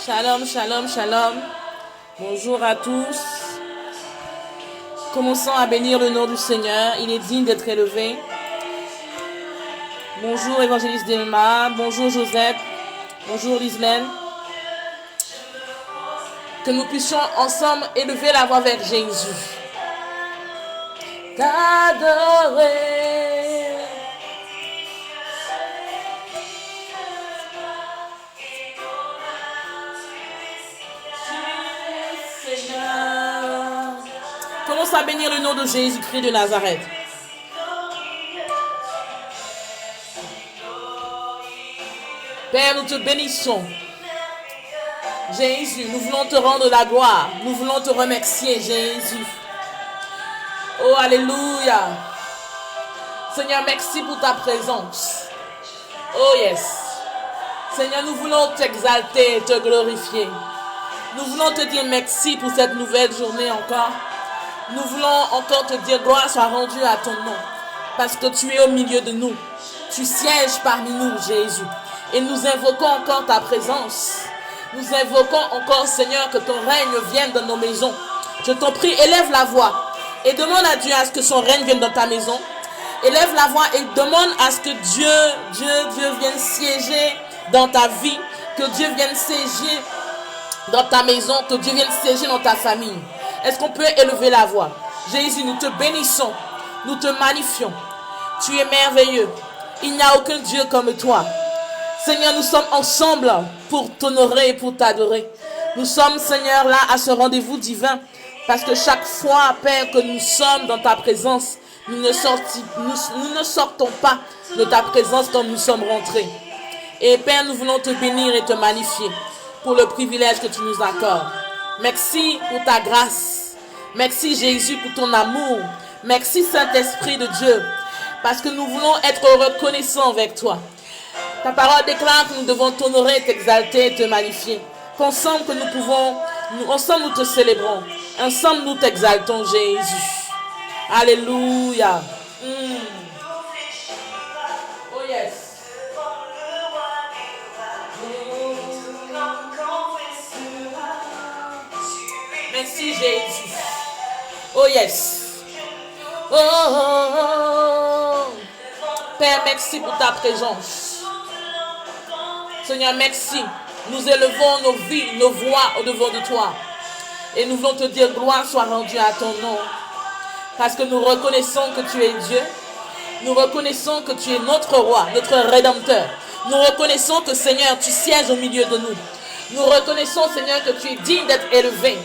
Shalom, shalom, shalom. Bonjour à tous. Commençons à bénir le nom du Seigneur. Il est digne d'être élevé. Bonjour évangéliste Delma. Bonjour Joseph. Bonjour Lislaine. Que nous puissions ensemble élever la voix vers Jésus. T'adorer. Commence à bénir le nom de Jésus-Christ de Nazareth. Père, nous te bénissons. Jésus, nous voulons te rendre la gloire. Nous voulons te remercier, Jésus. Oh, alléluia. Seigneur, merci pour ta présence. Oh, yes. Seigneur, nous voulons t'exalter et te glorifier. Nous voulons te dire merci pour cette nouvelle journée encore. Nous voulons encore te dire gloire soit rendue à ton nom. Parce que tu es au milieu de nous. Tu sièges parmi nous, Jésus. Et nous invoquons encore ta présence. Nous invoquons encore, Seigneur, que ton règne vienne dans nos maisons. Je t'en prie, élève la voix. Et demande à Dieu à ce que son règne vienne dans ta maison. Élève la voix et demande à ce que Dieu vienne siéger dans ta vie. Que Dieu vienne siéger dans ta maison. Que Dieu vienne siéger dans ta famille. Est-ce qu'on peut élever la voix? Jésus, nous te bénissons. Nous te magnifions. Tu es merveilleux. Il n'y a aucun Dieu comme toi. Seigneur, nous sommes ensemble pour t'honorer et pour t'adorer. Nous sommes, Seigneur, là à ce rendez-vous divin. Parce que chaque fois, Père, que nous sommes dans ta présence, nous ne sortons pas de ta présence comme nous sommes rentrés. Et Père, nous voulons te bénir et te magnifier pour le privilège que tu nous accordes. Merci pour ta grâce. Merci Jésus pour ton amour. Merci Saint-Esprit de Dieu. Parce que nous voulons être reconnaissants avec toi. Ta parole déclare que nous devons t'honorer, t'exalter et te magnifier. Qu'ensemble que nous pouvons, ensemble nous te célébrons. Ensemble nous t'exaltons Jésus. Alléluia. Oh yes. Merci Jésus. Oh yes. Oh, oh, oh, oh. Père, merci pour ta présence. Seigneur, merci. Nous élevons nos vies, nos voix au devant de toi. Et nous voulons te dire gloire soit rendue à ton nom. Parce que nous reconnaissons que tu es Dieu. Nous reconnaissons que tu es notre roi, notre rédempteur. Nous reconnaissons que Seigneur, tu sièges au milieu de nous. Nous reconnaissons Seigneur que tu es digne d'être élevé.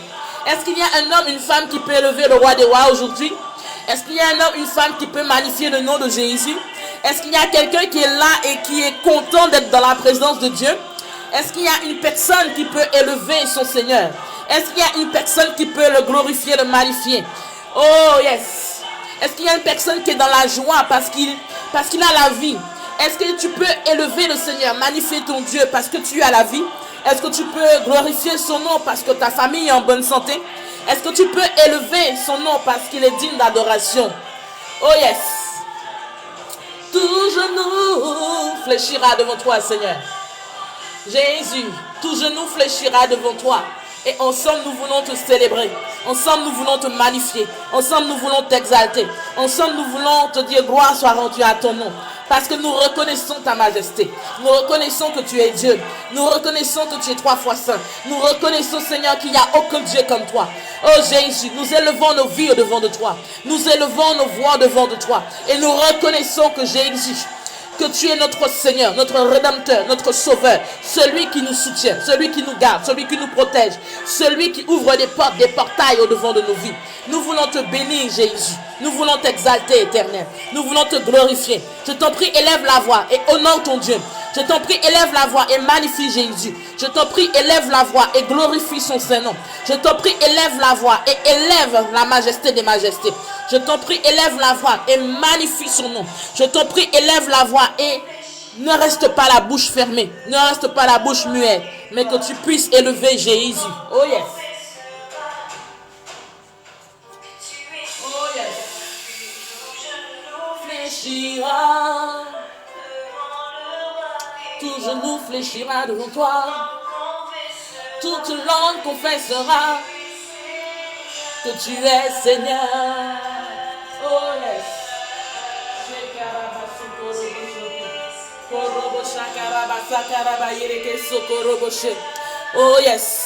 Est-ce qu'il y a un homme, une femme qui peut élever le roi des rois aujourd'hui? Est-ce qu'il y a un homme, une femme qui peut magnifier le nom de Jésus? Est-ce qu'il y a quelqu'un qui est là et qui est content d'être dans la présence de Dieu? Est-ce qu'il y a une personne qui peut élever son Seigneur? Est-ce qu'il y a une personne qui peut le glorifier, le magnifier? Oh yes! Est-ce qu'il y a une personne qui est dans la joie parce qu'il a la vie? Est-ce que tu peux élever le Seigneur, magnifier ton Dieu parce que tu as la vie? Est-ce que tu peux glorifier son nom parce que ta famille est en bonne santé? Est-ce que tu peux élever son nom parce qu'il est digne d'adoration? Oh yes! Tout genou fléchira devant toi, Seigneur. Jésus, tout genou fléchira devant toi. Et ensemble, nous voulons te célébrer. Ensemble, nous voulons te magnifier. Ensemble, nous voulons t'exalter. Ensemble, nous voulons te dire gloire soit rendue à ton nom. Parce que nous reconnaissons ta majesté. Nous reconnaissons que tu es Dieu. Nous reconnaissons que tu es 3 fois saint. Nous reconnaissons, Seigneur, qu'il n'y a aucun Dieu comme toi. Oh Jésus, nous élevons nos vies au-devant de toi. Nous élevons nos voix au-devant de toi. Et nous reconnaissons que Jésus, que tu es notre Seigneur, notre Rédempteur, notre Sauveur, celui qui nous soutient, celui qui nous garde, celui qui nous protège, celui qui ouvre des portes, des portails au-devant de nos vies. Nous voulons te bénir, Jésus. Nous voulons t'exalter, Éternel. Nous voulons te glorifier. Je t'en prie, élève la voix et honore ton Dieu. Je t'en prie, élève la voix et magnifie Jésus. Je t'en prie, élève la voix et glorifie son Saint-Nom. Je t'en prie, élève la voix et élève la majesté des majestés. Je t'en prie, élève la voix et magnifie son nom. Je t'en prie, élève la voix et ne reste pas la bouche fermée. Ne reste pas la bouche muette. Mais que tu puisses élever Jésus. Oh yes. Oh yes. Fléchira. Tout genou fléchira devant toi. Toute langue confessera que tu es Seigneur. Oh yes. Oh yes.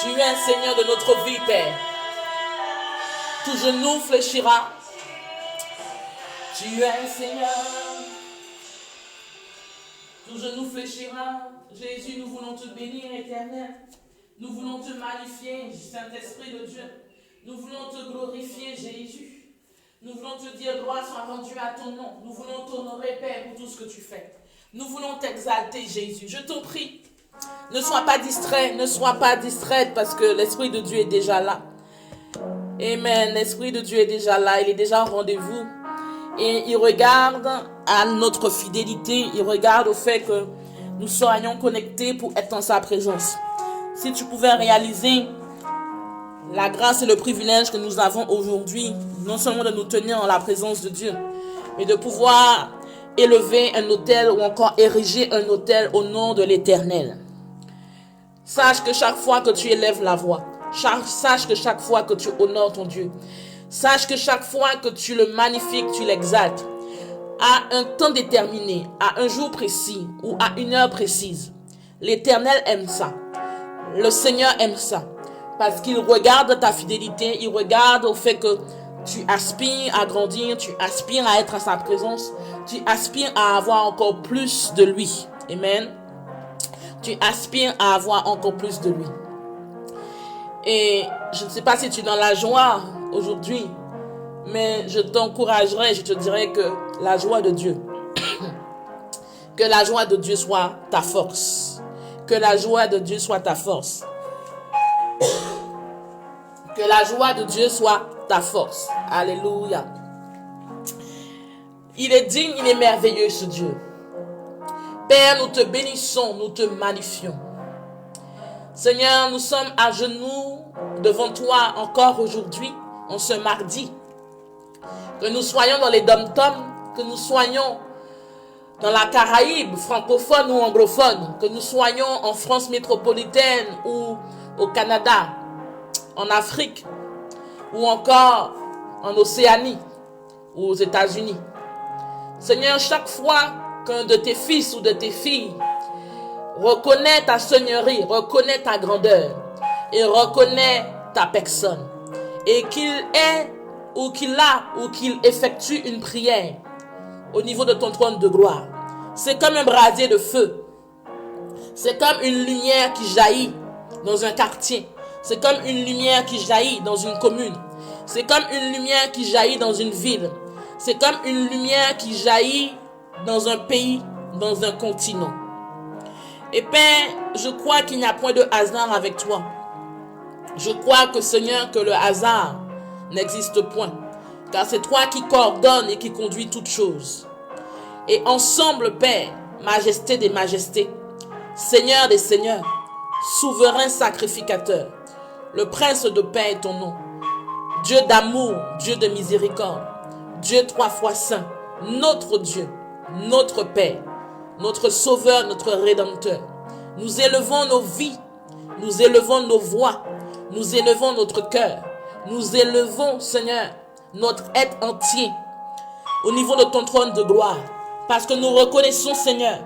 Tu es Seigneur de notre vie, Père. Tout genou fléchira. Tu es Seigneur. Tout genou fléchira. Jésus, nous voulons te bénir, Éternel. Nous voulons te magnifier, Saint-Esprit de Dieu. Nous voulons te glorifier, Jésus. Nous voulons te dire gloire soit rendue à ton nom. Nous voulons t'honorer, Père, pour tout ce que tu fais. Nous voulons t'exalter, Jésus. Je t'en prie. Ne sois pas distrait, ne sois pas distraite parce que l'Esprit de Dieu est déjà là. Amen. L'Esprit de Dieu est déjà là, il est déjà au rendez-vous. Et il regarde à notre fidélité, il regarde au fait que nous soyons connectés pour être en sa présence. Si tu pouvais réaliser la grâce et le privilège que nous avons aujourd'hui, non seulement de nous tenir en la présence de Dieu, mais de pouvoir élever un autel ou encore ériger un autel au nom de l'Éternel. Sache que chaque fois que tu élèves la voix, sache que chaque fois que tu honores ton Dieu, sache que chaque fois que tu le magnifies, que tu l'exaltes, à un temps déterminé, à un jour précis ou à une heure précise, l'Éternel aime ça. Le Seigneur aime ça. Parce qu'il regarde ta fidélité, il regarde au fait que tu aspires à grandir, tu aspires à être à sa présence, tu aspires à avoir encore plus de lui. Amen. Tu aspires à avoir encore plus de lui. Et je ne sais pas si tu es dans la joie aujourd'hui, mais je t'encouragerais, je te dirais que la joie de Dieu, que la joie de Dieu soit ta force. Que la joie de Dieu soit ta force. Que la joie de Dieu soit ta force. Alléluia. Il est digne, il est merveilleux ce Dieu. Père, nous te bénissons, nous te magnifions. Seigneur, nous sommes à genoux devant toi encore aujourd'hui, en ce mardi. Que nous soyons dans les dom-toms, que nous soyons dans la Caraïbe, francophone ou anglophone, que nous soyons en France métropolitaine ou au Canada, en Afrique, ou encore en Océanie, ou aux États-Unis. Seigneur, chaque fois qu'un de tes fils ou de tes filles reconnaît ta seigneurie, reconnaît ta grandeur et reconnaît ta personne, et qu'il est ou qu'il a ou qu'il effectue une prière au niveau de ton trône de gloire, c'est comme un brasier de feu, c'est comme une lumière qui jaillit dans un quartier, c'est comme une lumière qui jaillit dans une commune, c'est comme une lumière qui jaillit dans une ville, c'est comme une lumière qui jaillit dans un pays, dans un continent. Et Père, je crois qu'il n'y a point de hasard avec toi. Je crois que Seigneur, que le hasard n'existe point, car c'est toi qui coordonnes et qui conduis toutes choses. Et ensemble, Père, majesté des majestés, Seigneur des seigneurs, souverain sacrificateur, le prince de paix est ton nom. Dieu d'amour, Dieu de miséricorde, Dieu trois fois saint, notre Dieu, notre Père, notre Sauveur, notre Rédempteur. Nous élevons nos vies, nous élevons nos voix, nous élevons notre cœur, nous élevons, Seigneur, notre être entier au niveau de ton trône de gloire. Parce que nous reconnaissons, Seigneur,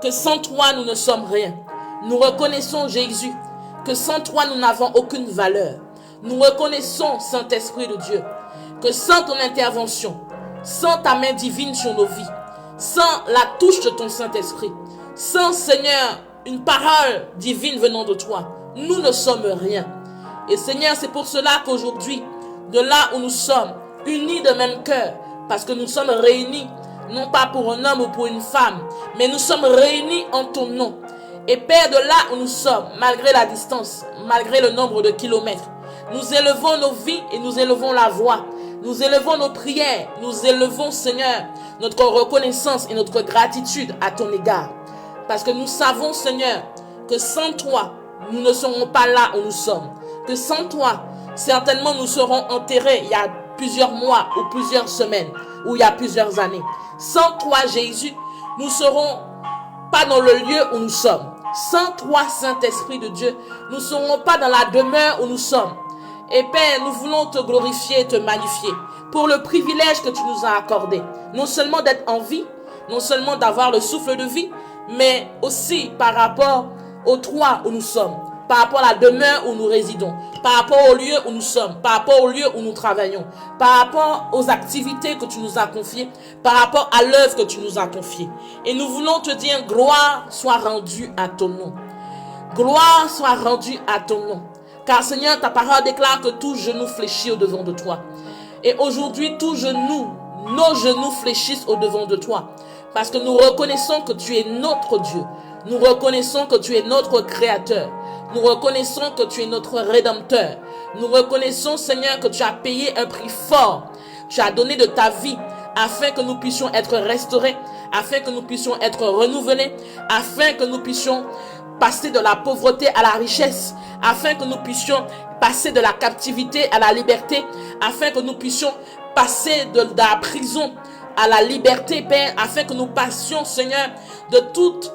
que sans toi, nous ne sommes rien. Nous reconnaissons, Jésus, que sans toi, nous n'avons aucune valeur. Nous reconnaissons, Saint-Esprit de Dieu, que sans ton intervention, sans ta main divine sur nos vies, sans la touche de ton Saint-Esprit, sans, Seigneur, une parole divine venant de toi, nous ne sommes rien. Et Seigneur, c'est pour cela qu'aujourd'hui, de là où nous sommes, unis de même cœur, parce que nous sommes réunis, non pas pour un homme ou pour une femme, mais nous sommes réunis en ton nom. Et Père, de là où nous sommes, malgré la distance, malgré le nombre de kilomètres, nous élevons nos vies et nous élevons la voix. Nous élevons nos prières, nous élevons, Seigneur, notre reconnaissance et notre gratitude à ton égard. Parce que nous savons, Seigneur, que sans toi, nous ne serons pas là où nous sommes. Que sans toi, certainement nous serons enterrés il y a plusieurs mois ou plusieurs semaines ou il y a plusieurs années. Sans toi, Jésus, nous ne serons pas dans le lieu où nous sommes. Sans toi, Saint-Esprit de Dieu, nous ne serons pas dans la demeure où nous sommes. Et Père, nous voulons te glorifier et te magnifier pour le privilège que tu nous as accordé. Non seulement d'être en vie, non seulement d'avoir le souffle de vie, mais aussi par rapport au toit où nous sommes, par rapport à la demeure où nous résidons, par rapport au lieu où nous sommes, par rapport au lieu où nous travaillons, par rapport aux activités que tu nous as confiées, par rapport à l'œuvre que tu nous as confiée. Et nous voulons te dire, gloire soit rendue à ton nom. Gloire soit rendue à ton nom. Car Seigneur, ta parole déclare que tout genou fléchit au devant de toi. Et aujourd'hui, nos genoux fléchissent au devant de toi. Parce que nous reconnaissons que tu es notre Dieu. Nous reconnaissons que tu es notre Créateur. Nous reconnaissons que tu es notre Rédempteur. Nous reconnaissons, Seigneur, que tu as payé un prix fort. Tu as donné de ta vie afin que nous puissions être restaurés, afin que nous puissions être renouvelés, afin que nous puissions passer de la pauvreté à la richesse, afin que nous puissions passer de la captivité à la liberté, afin que nous puissions passer de la prison à la liberté, Père, afin que nous passions, Seigneur, de toute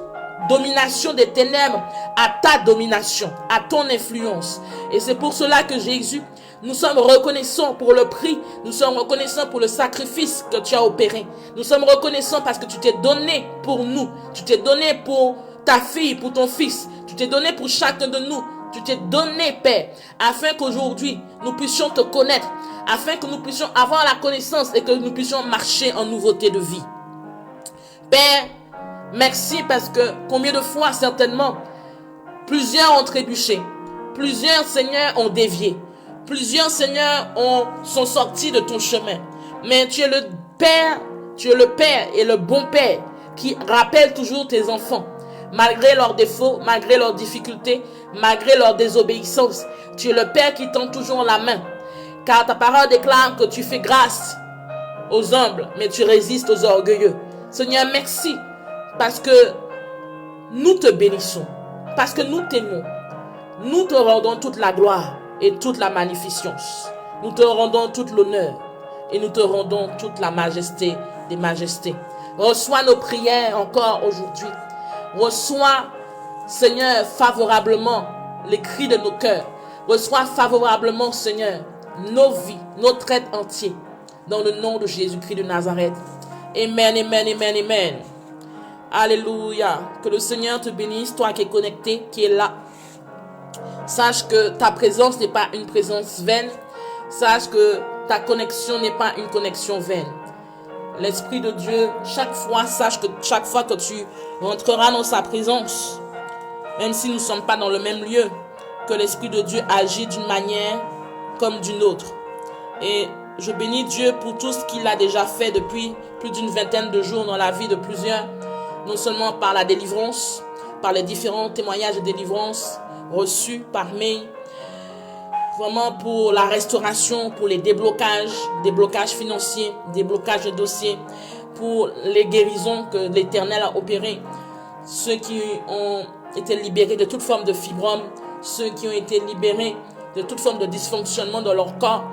domination des ténèbres à ta domination, à ton influence. Et c'est pour cela que Jésus, nous sommes reconnaissants pour le prix, nous sommes reconnaissants pour le sacrifice que tu as opéré. Nous sommes reconnaissants parce que tu t'es donné pour nous, tu t'es donné pour ta fille, pour ton fils, tu t'es donné pour chacun de nous, tu t'es donné, Père, afin qu'aujourd'hui nous puissions te connaître, afin que nous puissions avoir la connaissance et que nous puissions marcher en nouveauté de vie. Père, merci parce que combien de fois certainement plusieurs ont trébuché, plusieurs Seigneur ont dévié, plusieurs Seigneur sont sortis de ton chemin. Mais tu es le Père et le bon Père qui rappelle toujours tes enfants. Malgré leurs défauts, malgré leurs difficultés, malgré leur désobéissance, tu es le Père qui tend toujours la main. Car ta parole déclare que tu fais grâce aux humbles, mais tu résistes aux orgueilleux. Seigneur, merci parce que nous te bénissons, parce que nous t'aimons. Nous te rendons toute la gloire et toute la magnificence. Nous te rendons toute l'honneur et nous te rendons toute la majesté des majestés. Reçois nos prières encore aujourd'hui. Reçois, Seigneur, favorablement les cris de nos cœurs. Reçois favorablement, Seigneur, nos vies, notre être entier. Dans le nom de Jésus-Christ de Nazareth. Amen, amen, amen, amen. Alléluia. Que le Seigneur te bénisse, toi qui es connecté, qui est là. Sache que ta présence n'est pas une présence vaine. Sache que ta connexion n'est pas une connexion vaine. L'Esprit de Dieu, sache que chaque fois que tu rentreras dans sa présence, même si nous ne sommes pas dans le même lieu, que l'Esprit de Dieu agit d'une manière comme d'une autre. Et je bénis Dieu pour tout ce qu'il a déjà fait depuis plus d'une vingtaine de jours dans la vie de plusieurs, non seulement par la délivrance, par les différents témoignages de délivrance reçus par mail, vraiment pour la restauration, pour les déblocages financiers, déblocages de dossiers, pour les guérisons que l'Éternel a opérées, ceux qui ont été libérés de toute forme de fibrome, ceux qui ont été libérés de toute forme de dysfonctionnement dans leur corps,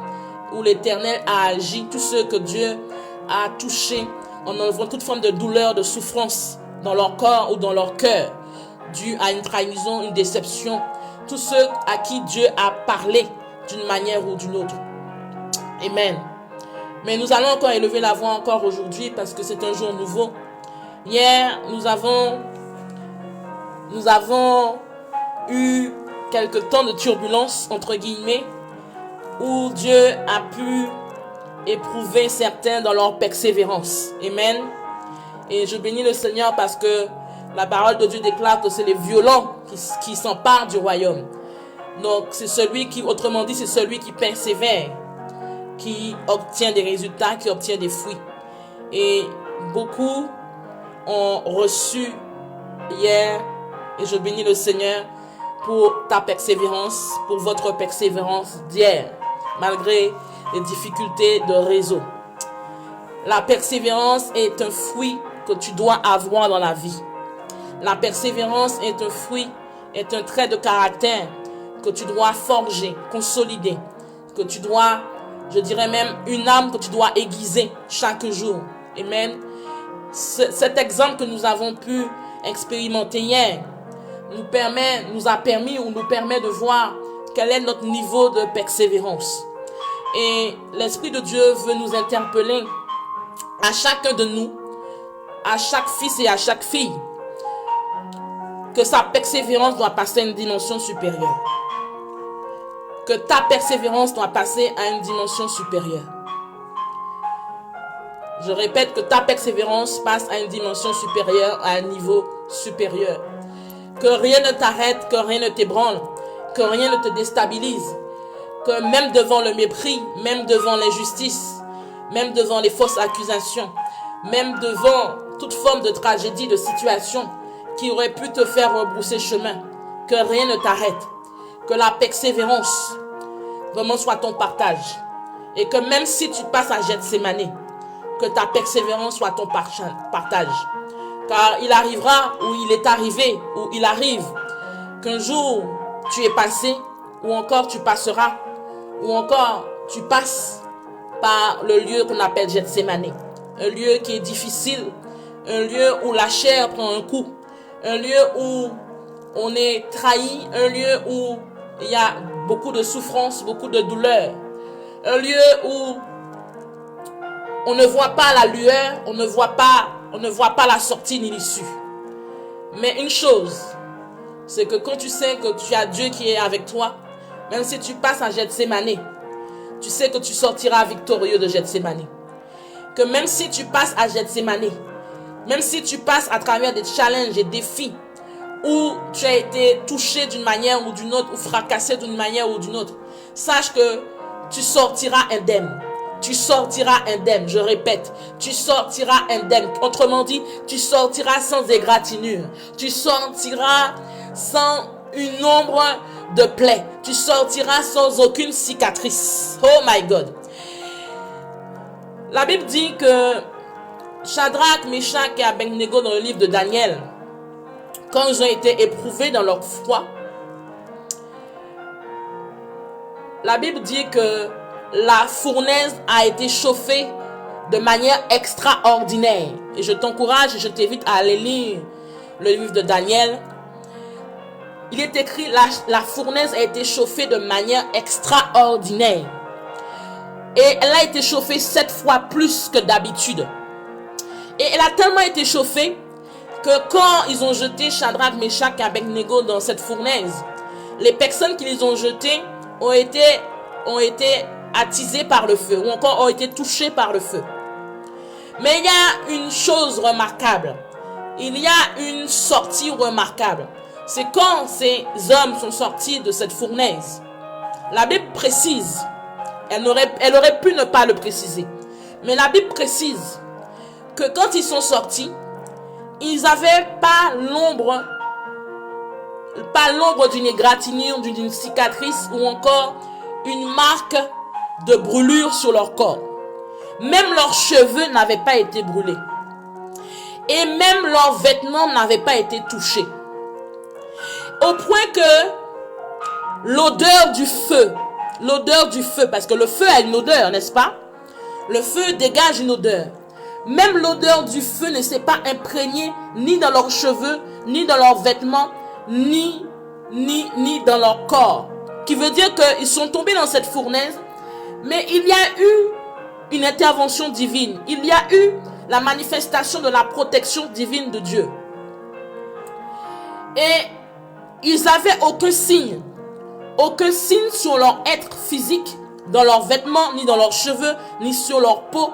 où l'Éternel a agi, tous ceux que Dieu a touchés en enlevant toute forme de douleur, de souffrance dans leur corps ou dans leur cœur, dû à une trahison, une déception, tous ceux à qui Dieu a parlé d'une manière ou d'une autre. Amen. Mais nous allons encore élever la voix encore aujourd'hui parce que c'est un jour nouveau. Hier, nous avons eu quelques temps de turbulence, entre guillemets, où Dieu a pu éprouver certains dans leur persévérance. Amen. Et je bénis le Seigneur parce que la parole de Dieu déclare que c'est les violents qui s'emparent du royaume. Donc, c'est celui qui, autrement dit, c'est celui qui persévère, qui obtient des résultats, qui obtient des fruits. Et beaucoup ont reçu hier, et je bénis le Seigneur pour ta persévérance, pour votre persévérance d'hier, malgré les difficultés de réseau. La persévérance est un fruit que tu dois avoir dans la vie. La persévérance est un fruit, est un trait de caractère que tu dois forger, consolider, que tu dois, je dirais même, une âme que tu dois aiguiser chaque jour. Amen. Cet exemple que nous avons pu expérimenter hier nous a permis ou nous permet de voir quel est notre niveau de persévérance. Et l'Esprit de Dieu veut nous interpeller à chacun de nous, à chaque fils et à chaque fille, que sa persévérance doit passer à une dimension supérieure. Que ta persévérance doit passer à une dimension supérieure. Je répète que ta persévérance passe à une dimension supérieure, à un niveau supérieur. Que rien ne t'arrête, que rien ne t'ébranle, que rien ne te déstabilise. Que même devant le mépris, même devant l'injustice, même devant les fausses accusations, même devant toute forme de tragédie, de situation qui aurait pu te faire rebrousser chemin, que rien ne t'arrête. Que la persévérance vraiment soit ton partage. Et que même si tu passes à Gethsémani, que ta persévérance soit ton partage. Car il arrivera, ou il est arrivé, ou il arrive, qu'un jour tu es passé, ou encore tu passeras, ou encore tu passes par le lieu qu'on appelle Gethsémani. Un lieu qui est difficile, un lieu où la chair prend un coup, un lieu où on est trahi, un lieu où il y a beaucoup de souffrance, beaucoup de douleur, un lieu où on ne voit pas la lueur, on ne voit pas la sortie ni l'issue. Mais une chose, c'est que quand tu sais que tu as Dieu qui est avec toi, même si tu passes à Gethsémani, tu sais que tu sortiras victorieux de Gethsémani. Que même si tu passes à Gethsémani, même si tu passes à travers des challenges et des défis où tu as été touché d'une manière ou d'une autre, ou fracassé d'une manière ou d'une autre, sache que tu sortiras indemne. Tu sortiras indemne, je répète, tu sortiras indemne. Autrement dit, tu sortiras sans égratignure. Tu sortiras sans une ombre de plaie. Tu sortiras sans aucune cicatrice. Oh my God. La Bible dit que Shadrach, Meshach et Abednego dans le livre de Daniel, quand ils ont été éprouvés dans leur foi, la Bible dit que la fournaise a été chauffée de manière extraordinaire. Et je t'encourage et je t'invite à aller lire le livre de Daniel. Il est écrit, la fournaise a été chauffée de manière extraordinaire. Et elle a été chauffée 7 fois plus que d'habitude. Et elle a tellement été chauffée que quand ils ont jeté Shadrach, Meshach et Abednego dans cette fournaise, les personnes qui les ont jetés ont été attisées par le feu, ou encore ont été touchées par le feu. Mais il y a une chose remarquable. Il y a une sortie remarquable. C'est quand ces hommes sont sortis de cette fournaise. La Bible précise, elle aurait pu ne pas le préciser, mais la Bible précise que quand ils sont sortis, ils n'avaient pas l'ombre d'une égratignure, d'une cicatrice ou encore une marque de brûlure sur leur corps. Même leurs cheveux n'avaient pas été brûlés. Et même leurs vêtements n'avaient pas été touchés. Au point que l'odeur du feu, parce que le feu a une odeur, n'est-ce pas? Le feu dégage une odeur. Même l'odeur du feu ne s'est pas imprégnée ni dans leurs cheveux, ni dans leurs vêtements, ni dans leur corps. Qui veut dire qu'ils sont tombés dans cette fournaise, mais il y a eu une intervention divine. Il y a eu la manifestation de la protection divine de Dieu. Et ils n'avaient aucun signe sur leur être physique, dans leurs vêtements, ni dans leurs cheveux, ni sur leur peau,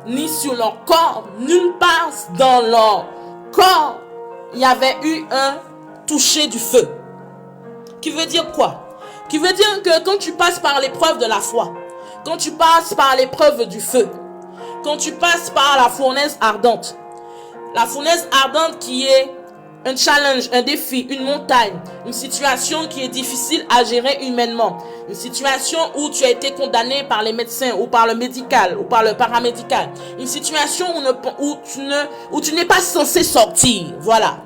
ni sur leur corps. Nulle part dans leur corps, il y avait eu un toucher du feu. Qui veut dire quoi? Qui veut dire que quand tu passes par l'épreuve de la foi, quand tu passes par l'épreuve du feu, quand tu passes par la fournaise ardente qui est un challenge, un défi, une montagne, une situation qui est difficile à gérer humainement, une situation où tu as été condamné par les médecins ou par le médical ou par le paramédical, une situation où tu n'es pas censé sortir, voilà.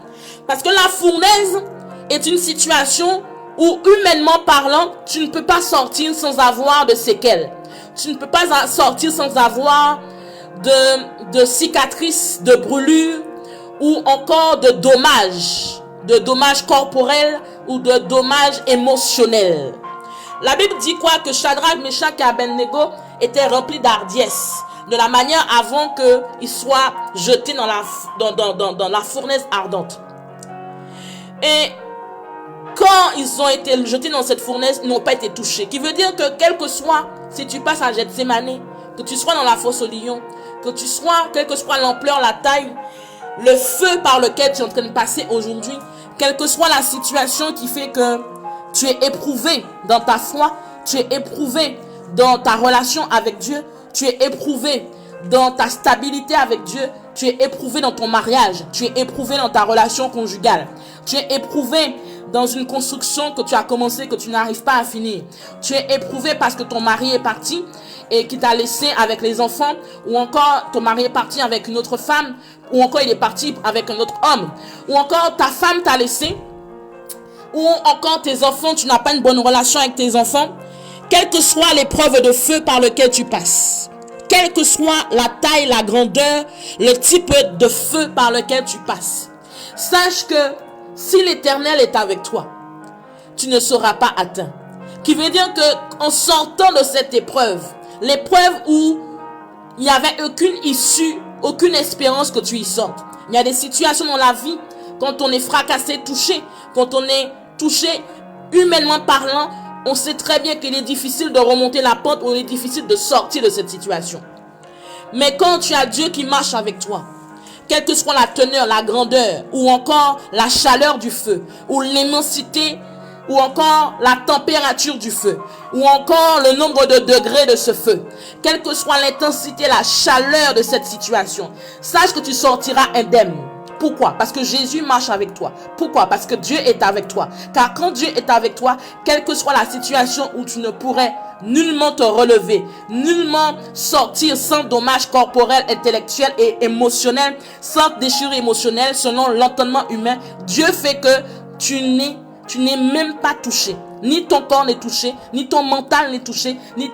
Parce que la fournaise est une situation où, humainement parlant, tu ne peux pas sortir sans avoir de séquelles. Tu ne peux pas sortir sans avoir de cicatrices, de brûlures ou encore de dommages. de dommages corporels ou de dommages émotionnels. La Bible dit quoi? Que Shadrach, Meshach et Abednego étaient remplis d'hardiesse, de la manière avant qu'ils soient jetés dans la fournaise ardente. Et quand ils ont été jetés dans cette fournaise, ils n'ont pas été touchés. Qui veut dire que quel que soit, si tu passes à Gethsémani, que tu sois dans la fosse au lion, que tu sois, quelle que soit l'ampleur, la taille, le feu par lequel tu es en train de passer aujourd'hui, quelle que soit la situation qui fait que tu es éprouvé dans ta foi, tu es éprouvé dans ta relation avec Dieu, tu es éprouvé dans ta stabilité avec Dieu, tu es éprouvé dans ton mariage, tu es éprouvé dans ta relation conjugale, tu es éprouvé dans une construction que tu as commencé, que tu n'arrives pas à finir. Tu es éprouvé parce que ton mari est parti et qui t'a laissé avec les enfants, ou encore ton mari est parti avec une autre femme, ou encore il est parti avec un autre homme, ou encore ta femme t'a laissé, ou encore tes enfants, tu n'as pas une bonne relation avec tes enfants. Quelle que soit l'épreuve de feu par lequel tu passes, quelle que soit la taille, la grandeur, le type de feu par lequel tu passes, sache que si l'Éternel est avec toi, tu ne seras pas atteint. Qui veut dire que en sortant de cette épreuve, l'épreuve où il n'y avait aucune issue, aucune espérance que tu y sortes. Il y a des situations dans la vie, quand on est fracassé, touché, quand on est touché humainement parlant, on sait très bien qu'il est difficile de remonter la pente, ou il est difficile de sortir de cette situation. Mais quand tu as Dieu qui marche avec toi, quelle que soit la teneur, la grandeur, ou encore la chaleur du feu, ou l'immensité, ou encore la température du feu, ou encore le nombre de degrés de ce feu, quelle que soit l'intensité, la chaleur de cette situation, sache que tu sortiras indemne. Pourquoi? Parce que Jésus marche avec toi. Pourquoi? Parce que Dieu est avec toi. Car quand Dieu est avec toi, quelle que soit la situation où tu ne pourrais nullement te relever, nullement sortir sans dommage corporel, intellectuel et émotionnel, sans déchirure émotionnelle selon l'entendement humain, Dieu fait que tu n'es même pas touché. Ni ton corps n'est touché, ni ton mental n'est touché, ni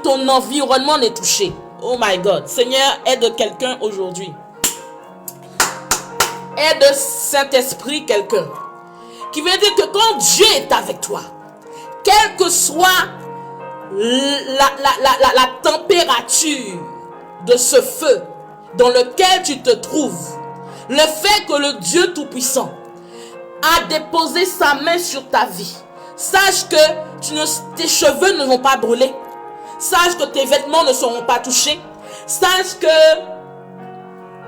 ton environnement n'est touché. Oh my God. Seigneur, aide quelqu'un aujourd'hui. Aide Saint-Esprit quelqu'un. Qui veut dire que quand Dieu est avec toi, quelle que soit la température de ce feu dans lequel tu te trouves, le fait que le Dieu Tout-Puissant a déposé sa main sur ta vie, sache que tes cheveux ne vont pas brûler. Sache que tes vêtements ne seront pas touchés. Sache que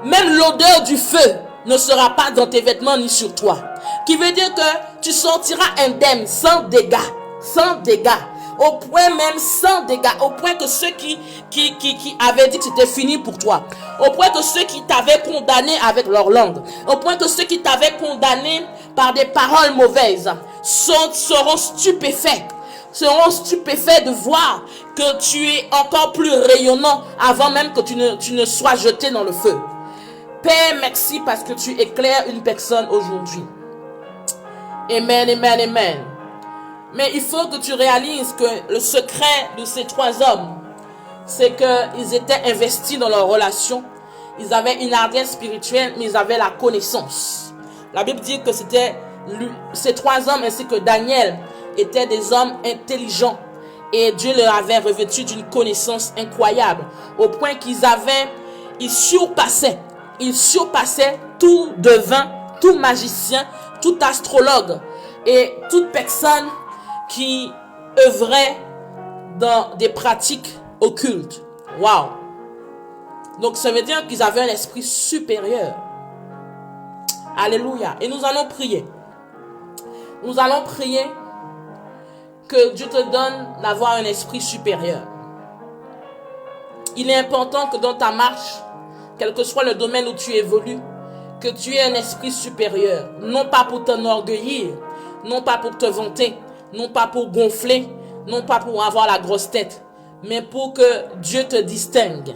même l'odeur du feu ne sera pas dans tes vêtements ni sur toi. Qui veut dire que tu sortiras indemne, sans dégâts. Sans dégâts. Au point même sans dégâts. Au point que ceux qui avaient dit que c'était fini pour toi. Au point que ceux qui t'avaient condamné avec leur langue. Au point que ceux qui t'avaient condamné par des paroles mauvaises seront stupéfaits. Seront stupéfaits de voir que tu es encore plus rayonnant avant même que tu ne sois jeté dans le feu. Père, merci parce que tu éclaires une personne aujourd'hui. Amen, amen, amen. Mais il faut que tu réalises que le secret de ces trois hommes, c'est qu'ils étaient investis dans leur relation. Ils avaient une hardiesse spirituelle, mais ils avaient la connaissance. La Bible dit que c'était ces trois hommes ainsi que Daniel étaient des hommes intelligents et Dieu leur avait revêtu d'une connaissance incroyable au point ils surpassaient tout devin, tout magicien, tout astrologue et toute personne qui œuvrait dans des pratiques occultes. Waouh! Donc ça veut dire qu'ils avaient un esprit supérieur. Alléluia. Et nous allons prier. Nous allons prier que Dieu te donne d'avoir un esprit supérieur. Il est important que dans ta marche, quel que soit le domaine où tu évolues, que tu aies un esprit supérieur. Non pas pour t'enorgueillir, non pas pour te vanter, non pas pour gonfler, non pas pour avoir la grosse tête, mais pour que Dieu te distingue.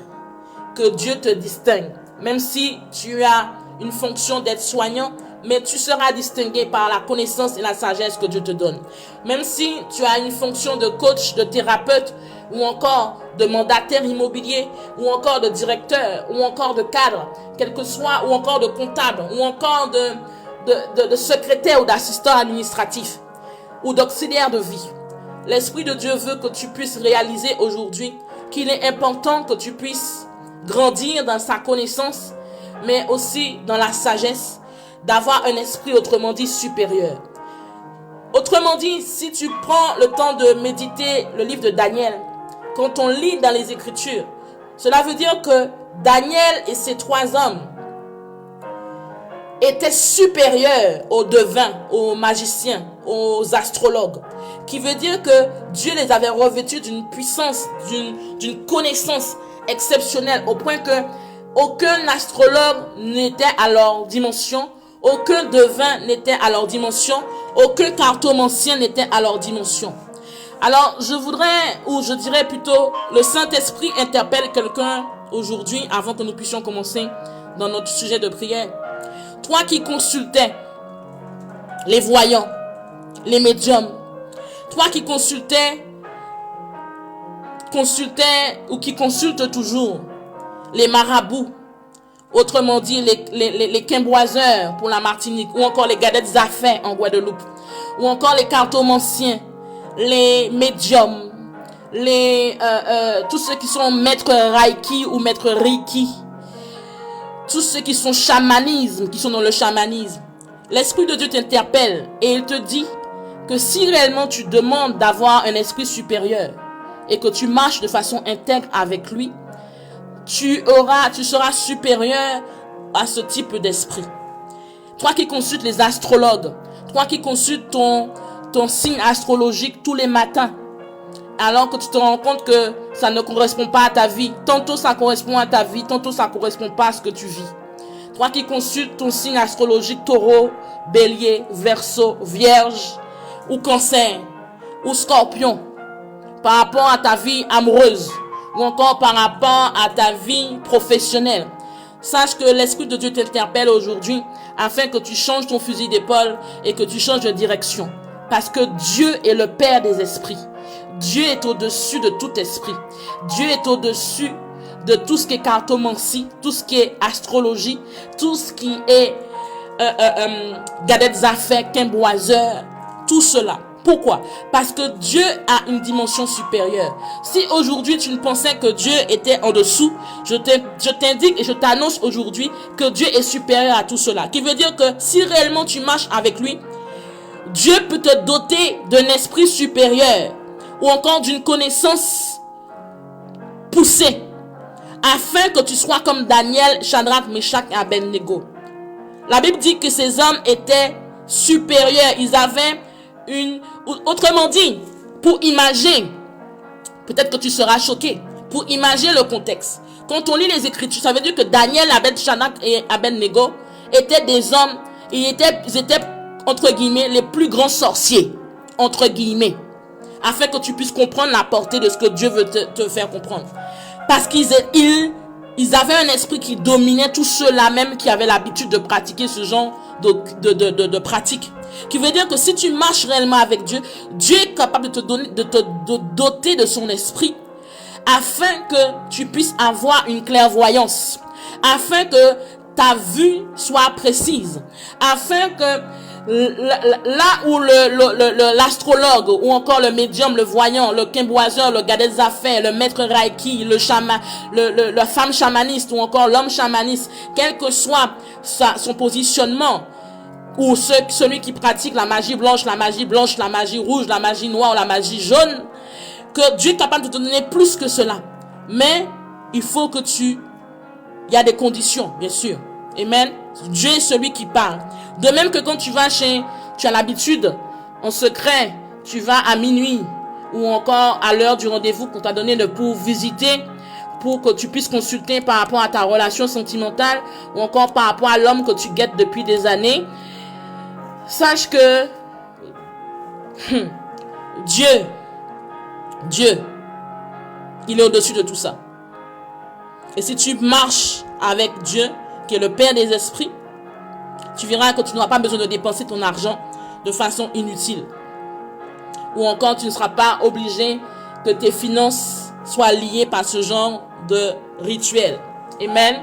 Que Dieu te distingue. Même si tu as une fonction d'être soignant, mais tu seras distingué par la connaissance et la sagesse que Dieu te donne. Même si tu as une fonction de coach, de thérapeute, ou encore de mandataire immobilier, ou encore de directeur, ou encore de cadre, quel que soit, ou encore de comptable, ou encore de secrétaire ou d'assistant administratif, ou d'auxiliaire de vie. L'Esprit de Dieu veut que tu puisses réaliser aujourd'hui qu'il est important que tu puisses grandir dans sa connaissance, mais aussi dans la sagesse, d'avoir un esprit, autrement dit, supérieur. Autrement dit, si tu prends le temps de méditer le livre de Daniel, quand on lit dans les Écritures, cela veut dire que Daniel et ses 3 hommes étaient supérieurs aux devins, aux magiciens, aux astrologues. Qui veut dire que Dieu les avait revêtus d'une puissance, d'une connaissance exceptionnelle, au point que aucun astrologue n'était à leur dimension, aucun devin n'était à leur dimension, aucun cartomancien n'était à leur dimension. Alors, je voudrais, ou je dirais plutôt, le Saint-Esprit interpelle quelqu'un aujourd'hui, avant que nous puissions commencer dans notre sujet de prière. Toi qui consultais les voyants, les médiums, toi qui consultais ou qui consultes toujours les marabouts, autrement dit les quimboiseurs pour la Martinique, ou encore les gadettes affaires en Guadeloupe, ou encore les cartomanciens, les médiums, tous ceux qui sont maîtres Reiki ou maîtres Reiki, tous ceux qui sont qui sont dans le chamanisme. L'Esprit de Dieu t'interpelle et il te dit que si réellement tu demandes d'avoir un esprit supérieur et que tu marches de façon intègre avec lui, tu seras supérieur à ce type d'esprit. Toi qui consultes les astrologues, toi qui consultes ton signe astrologique tous les matins, alors que tu te rends compte que ça ne correspond pas à ta vie. Tantôt ça correspond à ta vie, tantôt ça correspond pas à ce que tu vis. Toi qui consultes ton signe astrologique taureau, bélier, verseau, vierge, ou cancer, ou scorpion, par rapport à ta vie amoureuse, ou encore par rapport à ta vie professionnelle. Sache que l'Esprit de Dieu t'interpelle aujourd'hui afin que tu changes ton fusil d'épaule et que tu changes de direction. Parce que Dieu est le Père des esprits. Dieu est au-dessus de tout esprit. Dieu est au-dessus de tout ce qui est cartomancie, tout ce qui est astrologie, tout ce qui est gadettes affaires, quimboiseurs, tout cela. Pourquoi? Parce que Dieu a une dimension supérieure. Si aujourd'hui tu ne pensais que Dieu était en dessous, je t'indique et je t'annonce aujourd'hui que Dieu est supérieur à tout cela. Qui veut dire que si réellement tu marches avec lui, Dieu peut te doter d'un esprit supérieur ou encore d'une connaissance poussée afin que tu sois comme Daniel, Shadrach, Meshach et Abednego. La Bible dit que ces hommes étaient supérieurs. Ils avaient autrement dit, pour imaginer, peut-être que tu seras choqué, pour imaginer le contexte. Quand on lit les Écritures, ça veut dire que Daniel, Shadrach et Abednego étaient des hommes, ils étaient entre guillemets les plus grands sorciers, entre guillemets, afin que tu puisses comprendre la portée de ce que Dieu veut te faire comprendre. Parce qu'ils avaient un esprit qui dominait tous ceux-là même qui avaient l'habitude de pratiquer ce genre de pratique. Qui veut dire que si tu marches réellement avec Dieu, Dieu est capable de te doter de son esprit afin que tu puisses avoir une clairvoyance, afin que ta vue soit précise, afin que là où l'astrologue ou encore le médium, le voyant, le quimboiseur, le gars des affaires, le maître Reiki, la femme chamaniste ou encore l'homme chamaniste, quel que soit son positionnement, ou celui qui pratique la magie blanche, la magie rouge, la magie noire, la magie jaune, que Dieu est capable de te donner plus que cela. Mais il faut que il y a des conditions, bien sûr. Amen. Dieu est celui qui parle. De même que quand tu as l'habitude, en secret, tu vas à minuit, ou encore à l'heure du rendez-vous qu'on t'a donné pour visiter, pour que tu puisses consulter par rapport à ta relation sentimentale, ou encore par rapport à l'homme que tu guettes depuis des années. Sache que Dieu, il est au-dessus de tout ça. Et si tu marches avec Dieu, qui est le Père des esprits, tu verras que tu n'auras pas besoin de dépenser ton argent de façon inutile. Ou encore, tu ne seras pas obligé que tes finances soient liés par ce genre de rituel. Amen.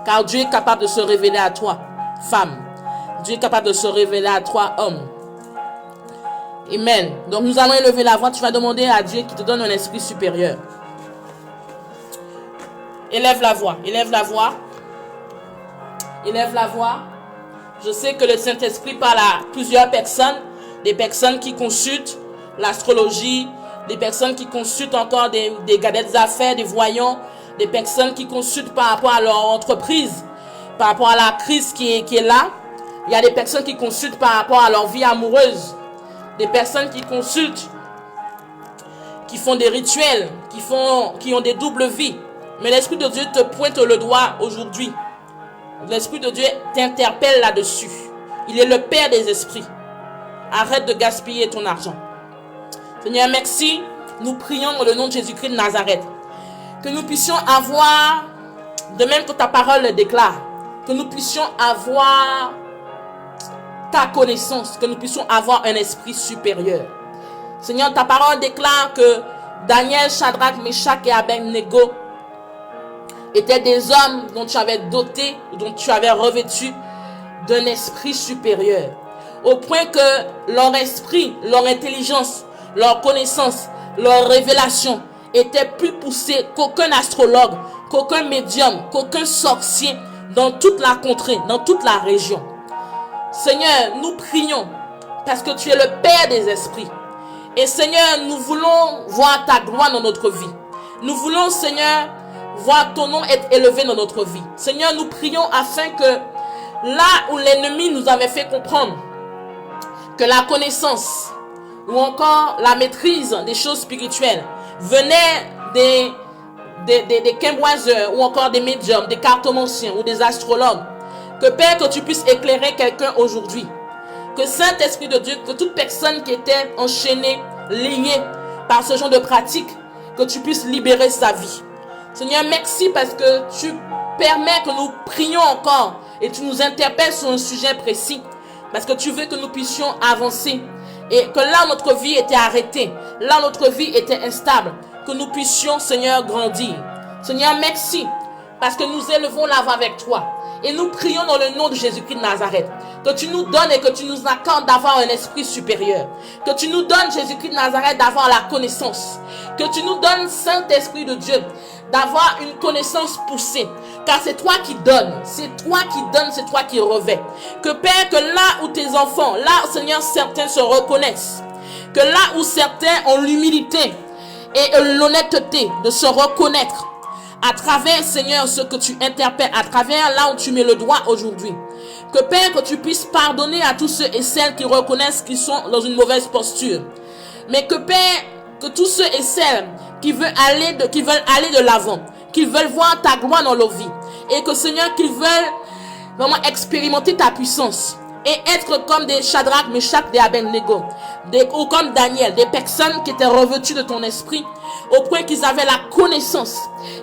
Car Dieu est capable de se révéler à toi, femme. Dieu est capable de se révéler à toi, homme. Amen. Donc nous allons élever la voix. Tu vas demander à Dieu qui te donne un esprit supérieur. Élève la voix. Élève la voix. Élève la voix. Je sais que le Saint-Esprit parle à plusieurs personnes. Des personnes qui consultent l'astrologie. Des personnes qui consultent encore des gadgets d'affaires, des voyants. Des personnes qui consultent par rapport à leur entreprise. Par rapport à la crise qui est là. Il y a des personnes qui consultent par rapport à leur vie amoureuse. Des personnes qui consultent, qui font des rituels, qui ont des doubles vies. Mais l'Esprit de Dieu te pointe le doigt aujourd'hui. L'Esprit de Dieu t'interpelle là-dessus. Il est le Père des esprits. Arrête de gaspiller ton argent. Seigneur, merci. Nous prions dans le nom de Jésus-Christ de Nazareth. Que nous puissions avoir, de même que ta parole le déclare, que nous puissions avoir ta connaissance, que nous puissions avoir un esprit supérieur. Seigneur, ta parole déclare que Daniel, Shadrach, Meshach et Abednego étaient des hommes dont tu avais doté, dont tu avais revêtu d'un esprit supérieur. Au point que leur esprit, leur intelligence, leur connaissance, leur révélation était plus poussée qu'aucun astrologue, qu'aucun médium, qu'aucun sorcier dans toute la contrée, dans toute la région. Seigneur, nous prions parce que tu es le Père des esprits. Et Seigneur, nous voulons voir ta gloire dans notre vie. Nous voulons, Seigneur, voir ton nom être élevé dans notre vie. Seigneur, nous prions afin que là où l'ennemi nous avait fait comprendre que la connaissance ou encore la maîtrise des choses spirituelles venait des quimboiseurs ou encore des médiums, des cartomanciens ou des astrologues, que Père, que tu puisses éclairer quelqu'un aujourd'hui. Que Saint-Esprit de Dieu, que toute personne qui était enchaînée, liée par ce genre de pratique, que tu puisses libérer sa vie. Seigneur, merci parce que tu permets que nous prions encore et tu nous interpelles sur un sujet précis. Parce que tu veux que nous puissions avancer. Et que là, notre vie était arrêtée. Là, notre vie était instable. Que nous puissions, Seigneur, grandir. Seigneur, merci. Parce que nous élevons la voix avec toi. Et nous prions dans le nom de Jésus-Christ de Nazareth. Que tu nous donnes et que tu nous accordes d'avoir un esprit supérieur. Que tu nous donnes, Jésus-Christ de Nazareth, d'avoir la connaissance. Que tu nous donnes, Saint-Esprit de Dieu, d'avoir une connaissance poussée. Car c'est toi qui donnes. C'est toi qui donnes, c'est toi qui revêts. Que Père, que là où tes enfants, là, Seigneur, certains se reconnaissent. Que là où certains ont l'humilité et l'honnêteté de se reconnaître à travers, Seigneur, ce que tu interpelles, à travers là où tu mets le doigt aujourd'hui. Que Père, que tu puisses pardonner à tous ceux et celles qui reconnaissent qu'ils sont dans une mauvaise posture. Mais que Père, que tous ceux et celles qui veulent aller de l'avant, qu'ils veulent voir ta gloire dans leur vie. Et que Seigneur, qu'ils veulent vraiment expérimenter ta puissance. Et être comme des Shadrach, Meshach, des Abednego. Ou comme Daniel, des personnes qui étaient revêtues de ton esprit. Au point qu'ils avaient la connaissance.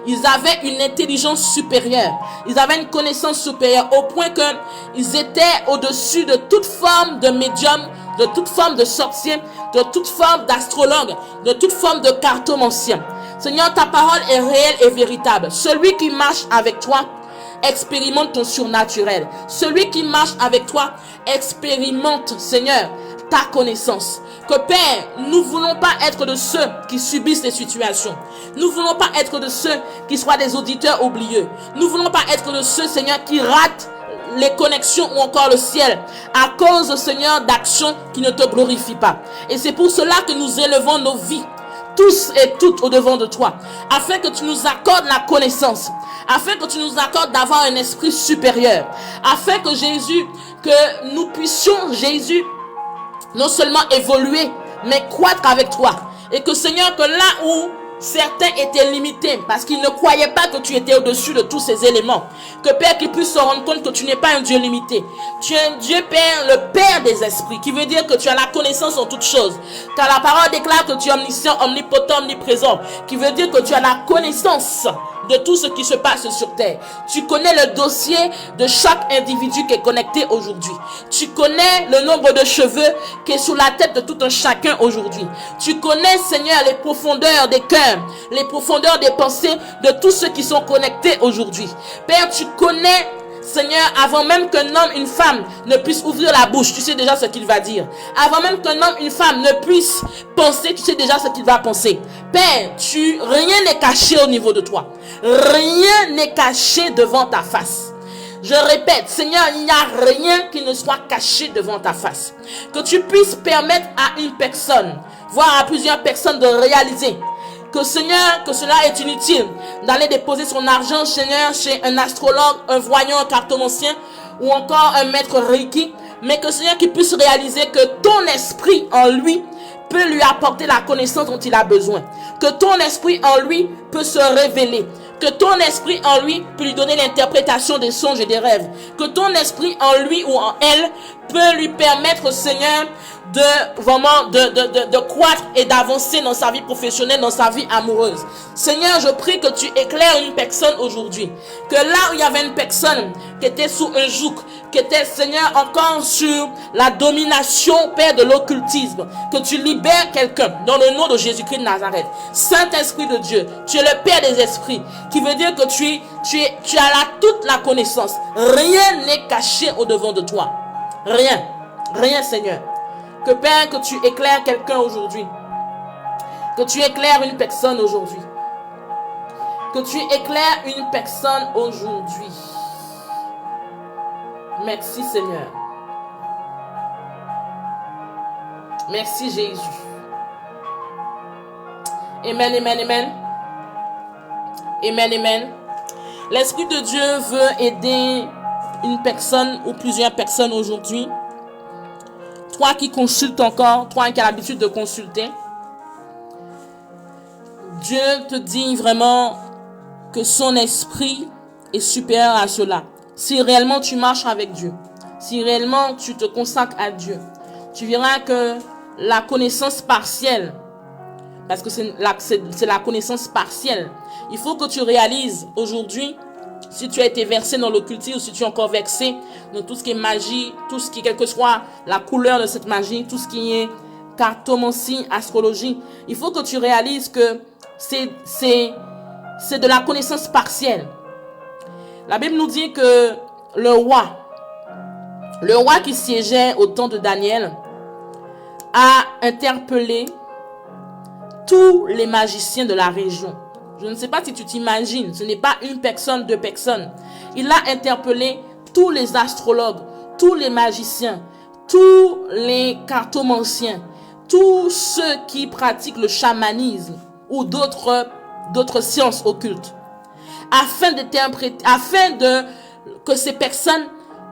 Ils avaient une intelligence supérieure. Ils avaient une connaissance supérieure. Au point qu'ils étaient au-dessus de toute forme de médium, de toute forme de sorcier, de toute forme d'astrologue, de toute forme de cartomancien. Seigneur, ta parole est réelle et véritable. Celui qui marche avec toi expérimente ton surnaturel. Celui qui marche avec toi expérimente, Seigneur, ta connaissance. Que Père, nous voulons pas être de ceux qui subissent les situations. Nous voulons pas être de ceux qui soient des auditeurs oublieux. Nous voulons pas être de ceux, Seigneur, qui ratent les connexions ou encore le ciel à cause, Seigneur, d'actions qui ne te glorifient pas. Et c'est pour cela que nous élevons nos vies tous et toutes au devant de toi, afin que tu nous accordes la connaissance, afin que tu nous accordes d'avoir un esprit supérieur, afin que Jésus, que nous puissions, Jésus, non seulement évoluer, mais croître avec toi. Et que Seigneur, que là où certains étaient limités parce qu'ils ne croyaient pas que tu étais au-dessus de tous ces éléments, que Père, qu'ils puissent se rendre compte que tu n'es pas un Dieu limité. Tu es un Dieu, Père, le Père des esprits, qui veut dire que tu as la connaissance en toutes choses. Car la parole déclare que tu es omniscient, omnipotent, omniprésent, qui veut dire que tu as la connaissance de tout ce qui se passe sur terre. Tu connais le dossier de chaque individu qui est connecté aujourd'hui. Tu connais le nombre de cheveux qui est sur la tête de tout un chacun aujourd'hui. Tu connais, Seigneur, les profondeurs des cœurs, les profondeurs des pensées de tous ceux qui sont connectés aujourd'hui. Père, tu connais, Seigneur, avant même qu'un homme, une femme ne puisse ouvrir la bouche, tu sais déjà ce qu'il va dire. Avant même qu'un homme, une femme ne puisse penser, tu sais déjà ce qu'il va penser. Père, rien n'est caché au niveau de toi. Rien n'est caché devant ta face. Je répète, Seigneur, il n'y a rien qui ne soit caché devant ta face. Que tu puisses permettre à une personne, voire à plusieurs personnes de réaliser que Seigneur, que cela est inutile d'aller déposer son argent, Seigneur, chez un astrologue, un voyant, un cartomancien ou encore un maître Reiki, mais que Seigneur, qu'il puisse réaliser que ton esprit en lui peut lui apporter la connaissance dont il a besoin. Que ton esprit en lui peut se révéler. Que ton esprit en lui peut lui donner l'interprétation des songes et des rêves. Que ton esprit en lui ou en elle peut lui permettre, Seigneur, de croître et d'avancer dans sa vie professionnelle, dans sa vie amoureuse. Seigneur, je prie que tu éclaires une personne aujourd'hui. Que là où il y avait une personne qui était sous un joug, qui était, Seigneur, encore sur la domination, Père, de l'occultisme, que tu libères quelqu'un dans le nom de Jésus-Christ de Nazareth. Saint-Esprit de Dieu, tu es le Père des esprits, qui veut dire que tu as là toute la connaissance. Rien n'est caché au devant de toi. Rien. Rien, Seigneur. Que Père, que tu éclaires quelqu'un aujourd'hui. Que tu éclaires une personne aujourd'hui. Que tu éclaires une personne aujourd'hui. Merci Seigneur. Merci Jésus. Amen, amen, amen. Amen, amen. L'Esprit de Dieu veut aider une personne ou plusieurs personnes aujourd'hui. Toi qui consultes encore, toi qui as l'habitude de consulter, Dieu te dit vraiment que son esprit est supérieur à cela. Si réellement tu marches avec Dieu, si réellement tu te consacres à Dieu, tu verras que la connaissance partielle, parce que c'est la connaissance partielle, il faut que tu réalises aujourd'hui, si tu as été versé dans l'occultisme, ou si tu es encore versé dans tout ce qui est magie, tout ce qui, quelle que soit la couleur de cette magie, tout ce qui est cartomancie, astrologie, il faut que tu réalises que c'est de la connaissance partielle. La Bible nous dit que le roi qui siégeait au temps de Daniel, a interpellé tous les magiciens de la région. Je ne sais pas si tu t'imagines, ce n'est pas une personne, deux personnes. Il a interpellé tous les astrologues, tous les magiciens, tous les cartomanciens, tous ceux qui pratiquent le chamanisme ou d'autres sciences occultes, afin que ces personnes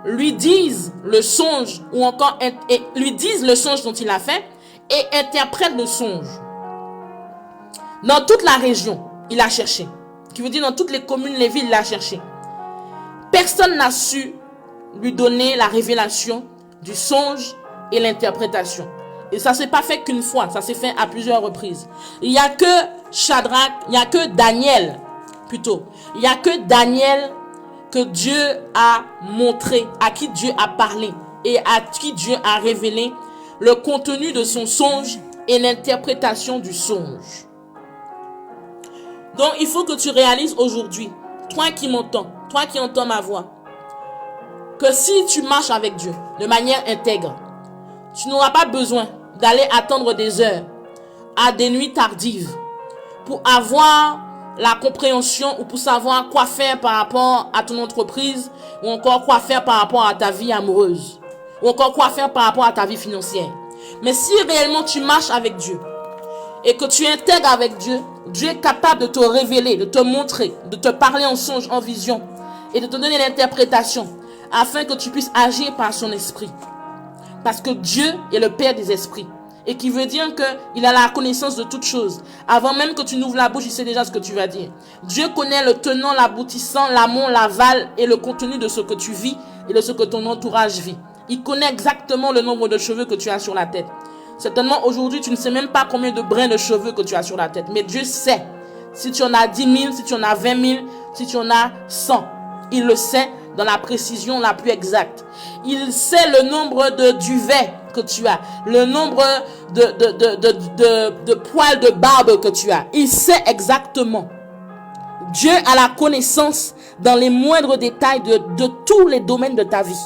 lui disent le songe ou encore lui disent le songe dont il a fait et interprètent le songe. Dans toute la région, il a cherché. Qui veut dire dans toutes les communes, les villes, il a cherché. Personne n'a su lui donner la révélation du songe et l'interprétation. Et ça s'est pas fait qu'une fois, ça s'est fait à plusieurs reprises. Il n'y a que Shadrach, il n'y a que Daniel, plutôt. Il n'y a que Daniel que Dieu a montré, à qui Dieu a parlé et à qui Dieu a révélé le contenu de son songe et l'interprétation du songe. Donc, il faut que tu réalises aujourd'hui, toi qui m'entends, toi qui entends ma voix, que si tu marches avec Dieu de manière intègre, tu n'auras pas besoin d'aller attendre des heures à des nuits tardives pour avoir la compréhension ou pour savoir quoi faire par rapport à ton entreprise ou encore quoi faire par rapport à ta vie amoureuse ou encore quoi faire par rapport à ta vie financière. Mais si réellement tu marches avec Dieu et que tu intègres avec Dieu, Dieu est capable de te révéler, de te montrer, de te parler en songe, en vision et de te donner l'interprétation afin que tu puisses agir par son esprit. Parce que Dieu est le Père des esprits. Et qui veut dire qu'il a la connaissance de toutes choses. Avant même que tu n'ouvres la bouche, il sait déjà ce que tu vas dire. Dieu connaît le tenant, l'aboutissant, l'amont, l'aval et le contenu de ce que tu vis et de ce que ton entourage vit. Il connaît exactement le nombre de cheveux que tu as sur la tête. Certainement aujourd'hui, tu ne sais même pas combien de brins de cheveux que tu as sur la tête. Mais Dieu sait Si tu en as 10 000, si tu en as 20 000, si tu en as 100. Il le sait dans la précision la plus exacte. Il sait le nombre de duvets que tu as, le nombre de poils de barbe que tu as. Il sait exactement. Dieu a la connaissance dans les moindres détails de tous les domaines de ta vie.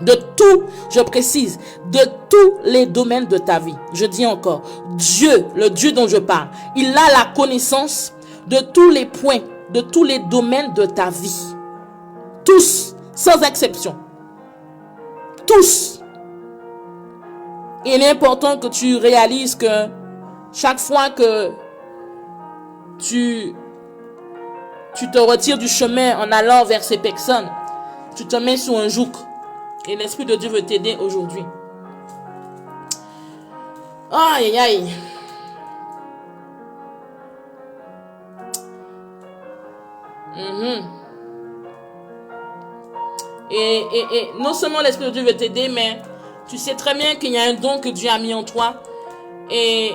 De tout, je précise, de tous les domaines de ta vie. Je dis encore, Dieu, le Dieu dont je parle, il a la connaissance de tous les points, de tous les domaines de ta vie. Tous, sans exception. Tous. Il est important que tu réalises que chaque fois que tu te retires du chemin en allant vers ces personnes, tu te mets sous un joug. Et l'Esprit de Dieu veut t'aider aujourd'hui. Aïe, aïe. Et non seulement l'Esprit de Dieu veut t'aider, mais tu sais très bien qu'il y a un don que Dieu a mis en toi. Et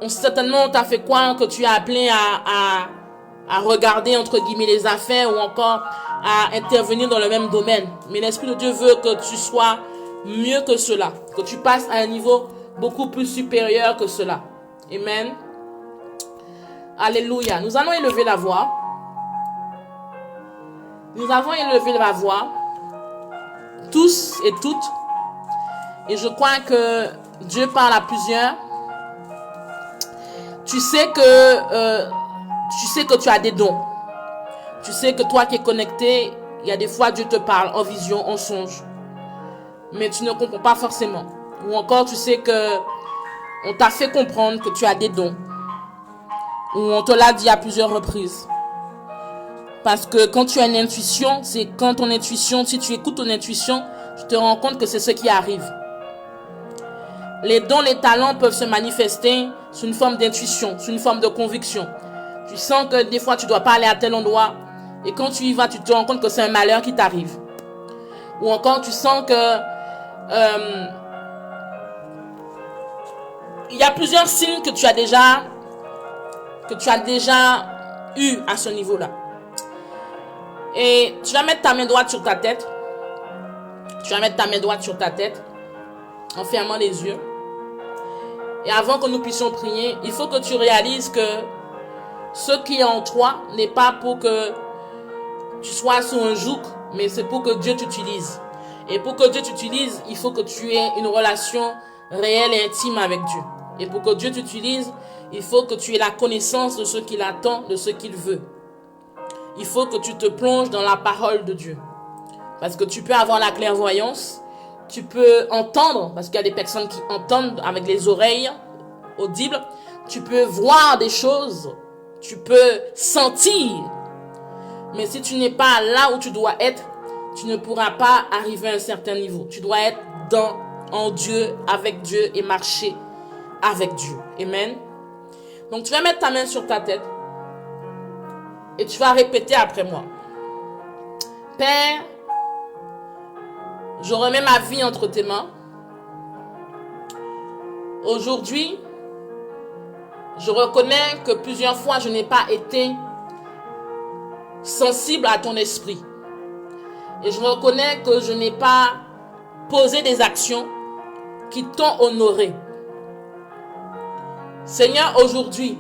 certainement, on t'a fait croire que tu es appelé à regarder, entre guillemets, les affaires ou encore à intervenir dans le même domaine. Mais l'Esprit de Dieu veut que tu sois mieux que cela, que tu passes à un niveau beaucoup plus supérieur que cela. Amen. Alléluia. Nous allons élever la voix. Nous avons élevé la voix, tous et toutes. Et je crois que Dieu parle à plusieurs. Tu sais que tu as des dons. Tu sais que toi qui es connecté, il y a des fois Dieu te parle en vision, en songe. Mais tu ne comprends pas forcément. Ou encore tu sais que on t'a fait comprendre que tu as des dons. Ou on te l'a dit à plusieurs reprises. Parce que quand tu as une intuition, c'est quand ton intuition, si tu écoutes ton intuition, tu te rends compte que c'est ce qui arrive. Les dons, les talents peuvent se manifester sous une forme d'intuition, sous une forme de conviction. Tu sens que des fois tu dois pas aller à tel endroit et quand tu y vas, tu te rends compte que c'est un malheur qui t'arrive. Ou encore tu sens que il y a plusieurs signes que tu as déjà eu à ce niveau-là. Et tu vas mettre ta main droite sur ta tête. Tu vas mettre ta main droite sur ta tête en fermant les yeux. Et avant que nous puissions prier, il faut que tu réalises que ce qui est en toi n'est pas pour que tu sois sous un joug, mais c'est pour que Dieu t'utilise. Et pour que Dieu t'utilise, il faut que tu aies une relation réelle et intime avec Dieu. Et pour que Dieu t'utilise, il faut que tu aies la connaissance de ce qu'il attend, de ce qu'il veut. Il faut que tu te plonges dans la parole de Dieu. Parce que tu peux avoir la clairvoyance, tu peux entendre, parce qu'il y a des personnes qui entendent avec les oreilles audibles, tu peux voir des choses, tu peux sentir. Mais si tu n'es pas là où tu dois être, tu ne pourras pas arriver à un certain niveau. Tu dois être en Dieu, avec Dieu et marcher avec Dieu. Amen. Donc tu vas mettre ta main sur ta tête. Et tu vas répéter après moi. Père, je remets ma vie entre tes mains. Aujourd'hui, je reconnais que plusieurs fois je n'ai pas été sensible à ton esprit. Et je reconnais que je n'ai pas posé des actions qui t'ont honoré. Seigneur, aujourd'hui,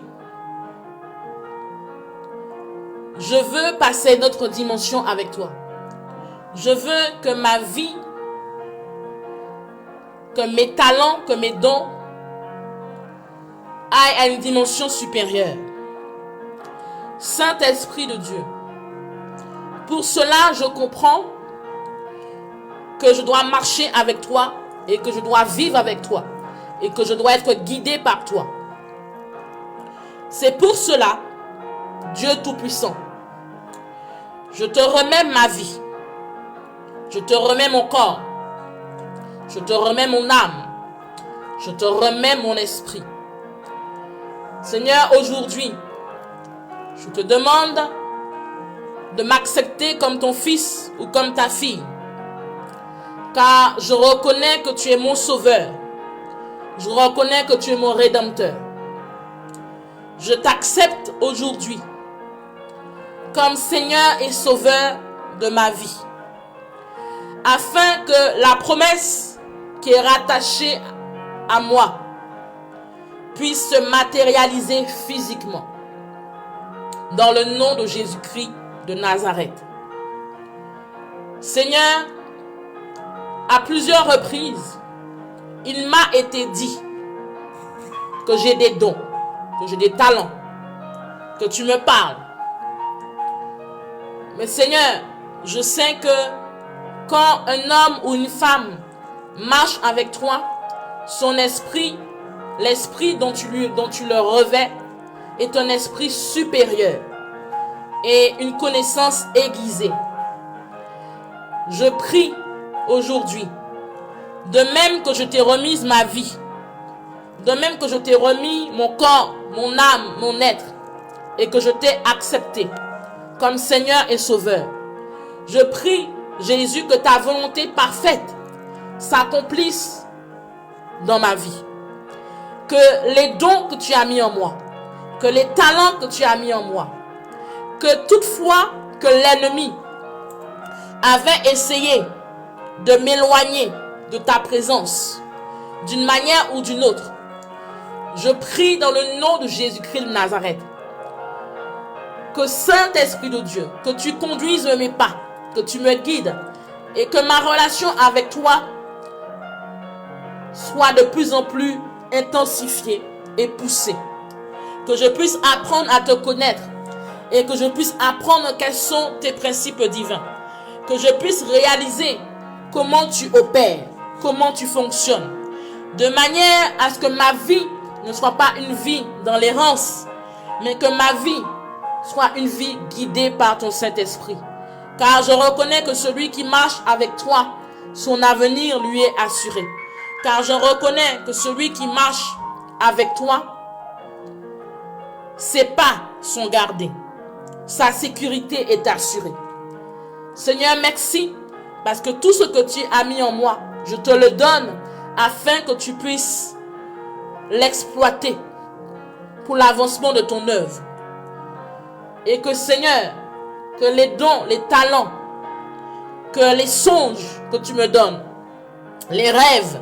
je veux passer une autre dimension avec toi. Je veux que ma vie, que mes talents, que mes dons aillent à une dimension supérieure. Saint-Esprit de Dieu, pour cela, je comprends que je dois marcher avec toi et que je dois vivre avec toi et que je dois être guidé par toi. C'est pour cela, Dieu Tout-Puissant, je te remets ma vie. Je te remets mon corps. Je te remets mon âme. Je te remets mon esprit. Seigneur, aujourd'hui, je te demande de m'accepter comme ton fils ou comme ta fille. Car je reconnais que tu es mon sauveur. Je reconnais que tu es mon rédempteur. je t'accepte aujourd'hui comme Seigneur et Sauveur de ma vie, afin que la promesse qui est rattachée à moi puisse se matérialiser physiquement. Dans le nom de Jésus-Christ de Nazareth. Seigneur, à plusieurs reprises, il m'a été dit que j'ai des dons, que j'ai des talents, que tu me parles. Mais Seigneur, je sais que quand un homme ou une femme marche avec toi, son esprit, l'esprit dont tu le revêts, est un esprit supérieur et une connaissance aiguisée. Je prie aujourd'hui, de même que je t'ai remise ma vie, de même que je t'ai remis mon corps, mon âme, mon être, et que je t'ai accepté comme Seigneur et Sauveur. Je prie, Jésus, que ta volonté parfaite s'accomplisse dans ma vie. Que les dons que tu as mis en moi, que les talents que tu as mis en moi, que toutefois que l'ennemi avait essayé de m'éloigner de ta présence d'une manière ou d'une autre, je prie dans le nom de Jésus-Christ de Nazareth que Saint-Esprit de Dieu, que tu conduises mes pas, que tu me guides et que ma relation avec toi soit de plus en plus intensifiée et poussée. Que je puisse apprendre à te connaître et que je puisse apprendre quels sont tes principes divins. Que je puisse réaliser comment tu opères, comment tu fonctionnes, de manière à ce que ma vie ne soit pas une vie dans l'errance, mais que ma vie soit une vie guidée par ton Saint-Esprit. Car je reconnais que celui qui marche avec toi, son avenir lui est assuré. Car je reconnais que celui qui marche avec toi, ses pas sont gardés. Sa sécurité est assurée. Seigneur, merci parce que tout ce que tu as mis en moi, je te le donne afin que tu puisses l'exploiter pour l'avancement de ton œuvre. Et que Seigneur, que les dons, les talents, que les songes que tu me donnes, les rêves,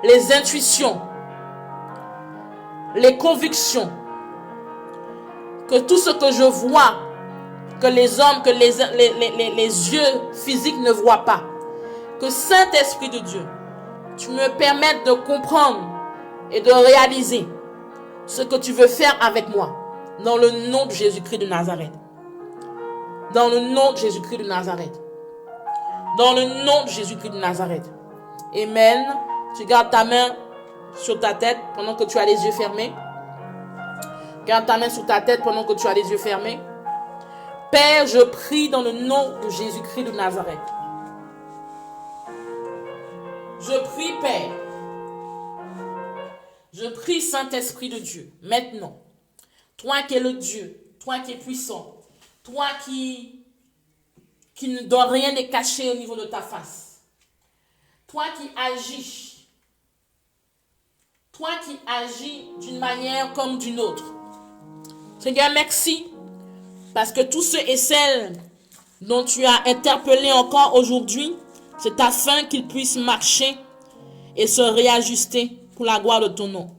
les intuitions, les convictions, que tout ce que je vois, que les hommes, que les yeux physiques ne voient pas, que Saint-Esprit de Dieu, tu me permettes de comprendre et de réaliser ce que tu veux faire avec moi, dans le nom de Jésus-Christ de Nazareth. Dans le nom de Jésus-Christ de Nazareth. Dans le nom de Jésus-Christ de Nazareth. Amen. Tu gardes ta main sur ta tête pendant que tu as les yeux fermés. Garde ta main sur ta tête pendant que tu as les yeux fermés. Père, je prie dans le nom de Jésus-Christ de Nazareth. Je prie, Père. Je prie, Saint-Esprit de Dieu, maintenant. Toi qui es le Dieu, toi qui es puissant, toi qui ne doit rien est caché au niveau de ta face. Toi qui agis. Toi qui agis d'une manière comme d'une autre. Seigneur, merci. Parce que tous ceux et celles dont tu as interpellé encore aujourd'hui, c'est afin qu'ils puissent marcher et se réajuster pour la gloire de ton nom.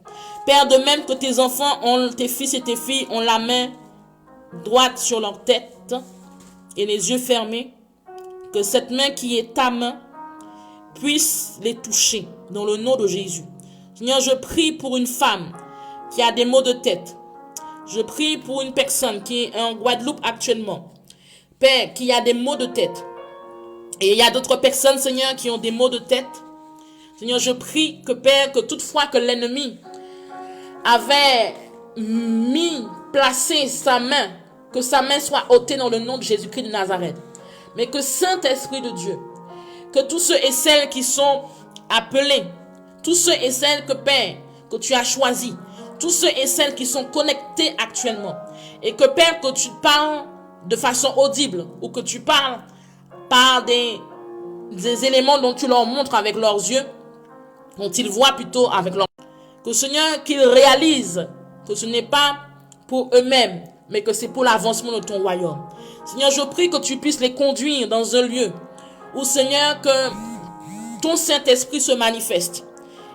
Père, de même que tes enfants, tes fils et tes filles ont la main droite sur leur tête et les yeux fermés, que cette main qui est ta main puisse les toucher dans le nom de Jésus. Seigneur, je prie pour une femme qui a des maux de tête. Je prie pour une personne qui est en Guadeloupe actuellement. Père, qui a des maux de tête. Et il y a d'autres personnes, Seigneur, qui ont des maux de tête. Seigneur, je prie que, Père, que toutefois que l'ennemi avait placé sa main, que sa main soit ôtée dans le nom de Jésus-Christ de Nazareth. Mais que Saint-Esprit de Dieu, que tous ceux et celles qui sont appelés, tous ceux et celles que, Père, que tu as choisis, tous ceux et celles qui sont connectés actuellement, et que, Père, que tu parles de façon audible, ou que tu parles par des éléments dont tu leur montres avec leurs yeux, dont ils voient plutôt avec leurs... Que Seigneur, qu'ils réalisent que ce n'est pas pour eux-mêmes, mais que c'est pour l'avancement de ton royaume. Seigneur, je prie que tu puisses les conduire dans un lieu où, Seigneur, que ton Saint-Esprit se manifeste.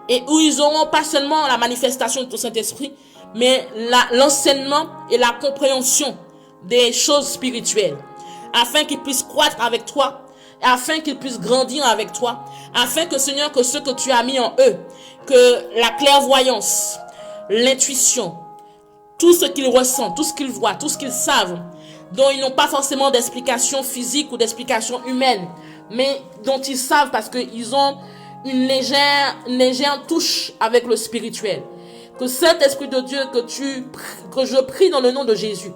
Et où ils n'auront pas seulement la manifestation de ton Saint-Esprit, mais l'enseignement et la compréhension des choses spirituelles. Afin qu'ils puissent croître avec toi, afin qu'ils puissent grandir avec toi, afin que, Seigneur, que ce que tu as mis en eux, que la clairvoyance, l'intuition, tout ce qu'ils ressentent, tout ce qu'ils voient, tout ce qu'ils savent, dont ils n'ont pas forcément d'explication physique ou d'explication humaine, mais dont ils savent parce qu'ils ont une légère touche avec le spirituel. Que Saint-Esprit de Dieu, que je prie dans le nom de Jésus,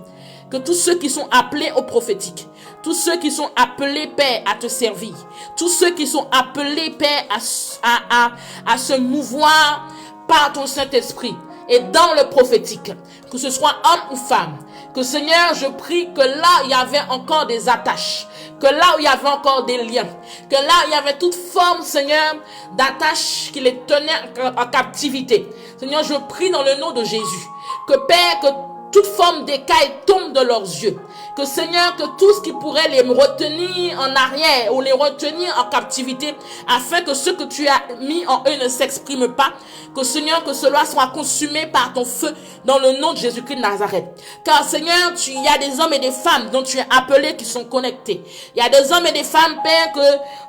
que tous ceux qui sont appelés au prophétique, tous ceux qui sont appelés, Père, à te servir, tous ceux qui sont appelés, Père, à se mouvoir par ton Saint-Esprit et dans le prophétique, que ce soit homme ou femme, que Seigneur, je prie que là, il y avait encore des attaches, que là où il y avait encore des liens, que là il y avait toute forme, Seigneur, d'attache qui les tenait en captivité. Seigneur, je prie dans le nom de Jésus, que Père, que toute forme d'écaille tombe de leurs yeux. Que Seigneur, que tout ce qui pourrait les retenir en arrière ou les retenir en captivité, afin que ce que tu as mis en eux ne s'exprime pas, que Seigneur, que cela soit consumé par ton feu dans le nom de Jésus-Christ de Nazareth. Car Seigneur, il y a des hommes et des femmes dont tu es appelé qui sont connectés. Il y a des hommes et des femmes, Père,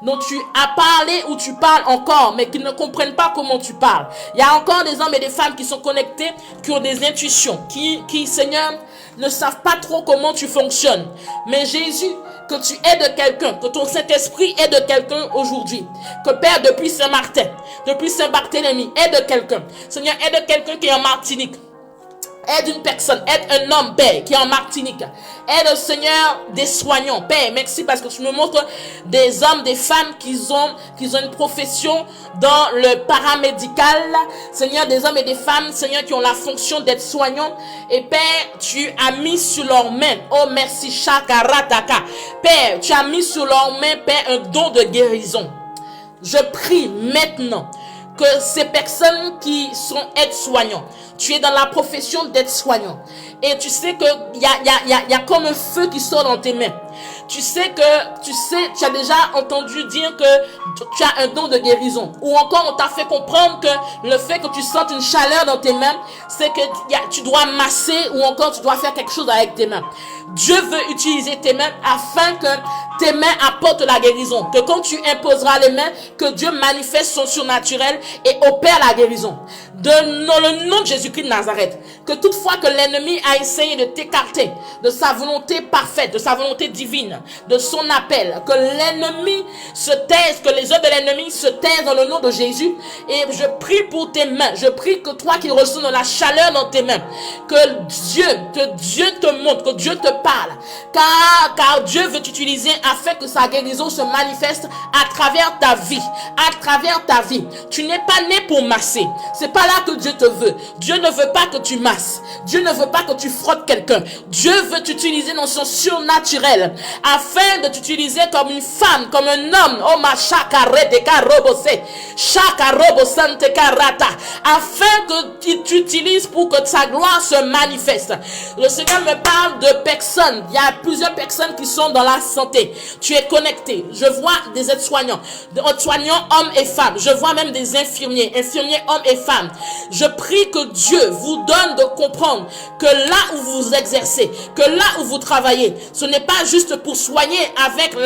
dont tu as parlé ou tu parles encore, mais qui ne comprennent pas comment tu parles. Il y a encore des hommes et des femmes qui sont connectés, qui ont des intuitions, qui Seigneur, ne savent pas trop comment tu fonctionnes. Mais Jésus, que tu aides quelqu'un, que ton Saint-Esprit aide quelqu'un aujourd'hui. Que Père, depuis Saint-Martin, depuis Saint-Barthélemy, aide quelqu'un. Seigneur, aide quelqu'un qui est en Martinique. Aide une personne, aide un homme, Père, qui est en Martinique. Aide, Seigneur, des soignants. Père, merci parce que tu me montres des hommes, des femmes qui ont une profession dans le paramédical. Seigneur, des hommes et des femmes, Seigneur, qui ont la fonction d'être soignants. Et Père, tu as mis sur leurs mains, oh merci, Shakarataka. Père, tu as mis sur leurs mains, Père, un don de guérison. Je prie maintenant que ces personnes qui sont aides-soignants, tu es dans la profession d'aide-soignant. Et tu sais que il y a comme un feu qui sort dans tes mains. Tu as déjà entendu dire que tu as un don de guérison. Ou encore, on t'a fait comprendre que le fait que tu sentes une chaleur dans tes mains, c'est que tu dois masser ou encore tu dois faire quelque chose avec tes mains. Dieu veut utiliser tes mains afin que tes mains apportent la guérison. Que quand tu imposeras les mains, que Dieu manifeste son surnaturel et opère la guérison. Dans le nom de Jésus-Christ de Nazareth, que toutefois que l'ennemi a essayé de t'écarter de sa volonté parfaite, de sa volonté divine, de son appel, que l'ennemi se taise, que les œuvres de l'ennemi se taisent dans le nom de Jésus. Et je prie pour tes mains, je prie que toi qui ressens de la chaleur dans tes mains, que Dieu te montre, que Dieu te parle, car Dieu veut t'utiliser afin que sa guérison se manifeste à travers ta vie, Tu n'es pas né pour masser, c'est pas là que Dieu te veut. Dieu ne veut pas que tu masses, Dieu ne veut pas que tu frottes quelqu'un. Dieu veut t'utiliser dans son surnaturel afin de t'utiliser comme une femme, comme un homme, oh ma chakarete karobose, chakarobosante karata, afin que tu t'utilises pour que sa gloire se manifeste. Le Seigneur me parle de personnes. Il y a plusieurs personnes qui sont dans la santé. Tu es connecté. Je vois des aides-soignants, hommes et femmes. Je vois même des infirmiers hommes et femmes. Je prie que Dieu vous donne de comprendre que là où vous exercez, que là où vous travaillez, ce n'est pas juste pour soigner avec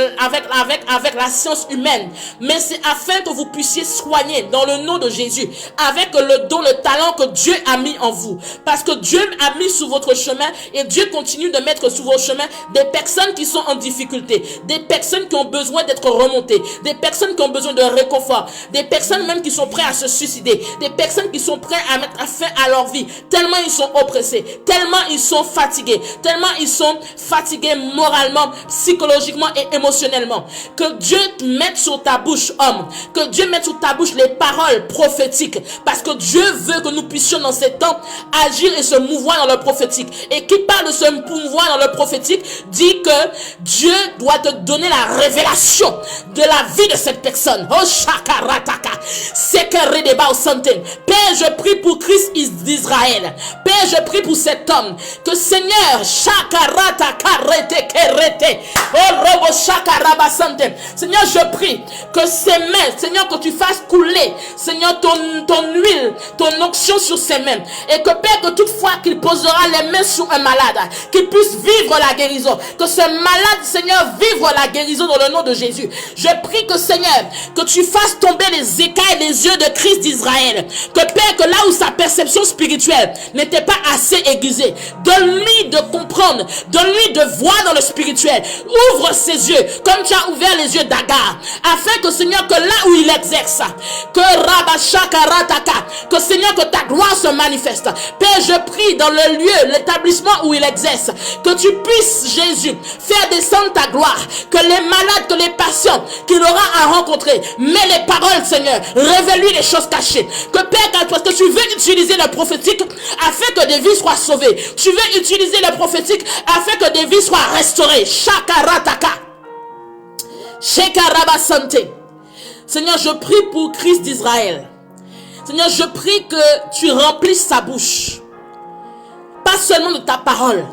la science humaine, mais c'est afin que vous puissiez soigner dans le nom de Jésus, avec le don, le talent que Dieu a mis en vous. Parce que Dieu a mis sur votre chemin et Dieu continue de mettre sur votre chemin des personnes qui sont en difficulté, des personnes qui ont besoin d'être remontées, des personnes qui ont besoin de réconfort, des personnes même qui sont prêtes à se suicider, des personnes qui sont prêtes à mettre fin à leur vie, tellement ils sont oppressés, tellement ils sont fatigués moralement, psychologiquement et émotionnellement. Que Dieu mette sur ta bouche, homme, que Dieu mette sur ta bouche les paroles prophétiques, parce que Dieu veut que nous puissions dans ces temps agir et se mouvoir dans le prophétique. Et qui parle de se mouvoir dans le prophétique dit que Dieu doit te donner la révélation de la vie de cette personne. Oh shakarataka, sekere deba au santé. Père, je prie pour Christ d'Israël. Père, je prie pour cet homme. Que Seigneur, shakarataka rete kerete, oh robo shakaraba santé. Seigneur, je prie que ses mains, Seigneur, que tu fasses couler, Seigneur, ton huile, ton onction sur ses mains. Et que Père, que toutefois qu'il posera les mains sur un malade, qu'il puisse vivre la guérison. Que ce malade, Seigneur, vive la guérison dans le nom de Jésus. Je prie que Seigneur, que tu fasses tomber les écailles des yeux de Christ d'Israël. Que Père, que là où sa perception spirituelle n'était pas assez aiguisée, donne-lui de comprendre, donne-lui de voir dans le spirituel. Ouvre ses yeux, comme tu as ouvert les yeux d'Agar, afin que Seigneur, que là où il exerce, que Rabashakarataka, que Seigneur, que ta gloire se manifeste. Père, je prie dans le lieu, l'établissement où il exerce, que tu puisses, Jésus, faire descendre ta gloire, que les malades, que les patients qu'il aura à rencontrer, mets les paroles, Seigneur, révèle-lui les choses cachées. Que Père, parce que tu veux utiliser le prophétique afin que des vies soient sauvées. Tu veux utiliser le prophétique afin que des vies soient restaurées. Shakarataka. Shekaraba santé. Seigneur, je prie pour Christ d'Israël. Seigneur, je prie que tu remplisses sa bouche. Pas seulement de ta parole,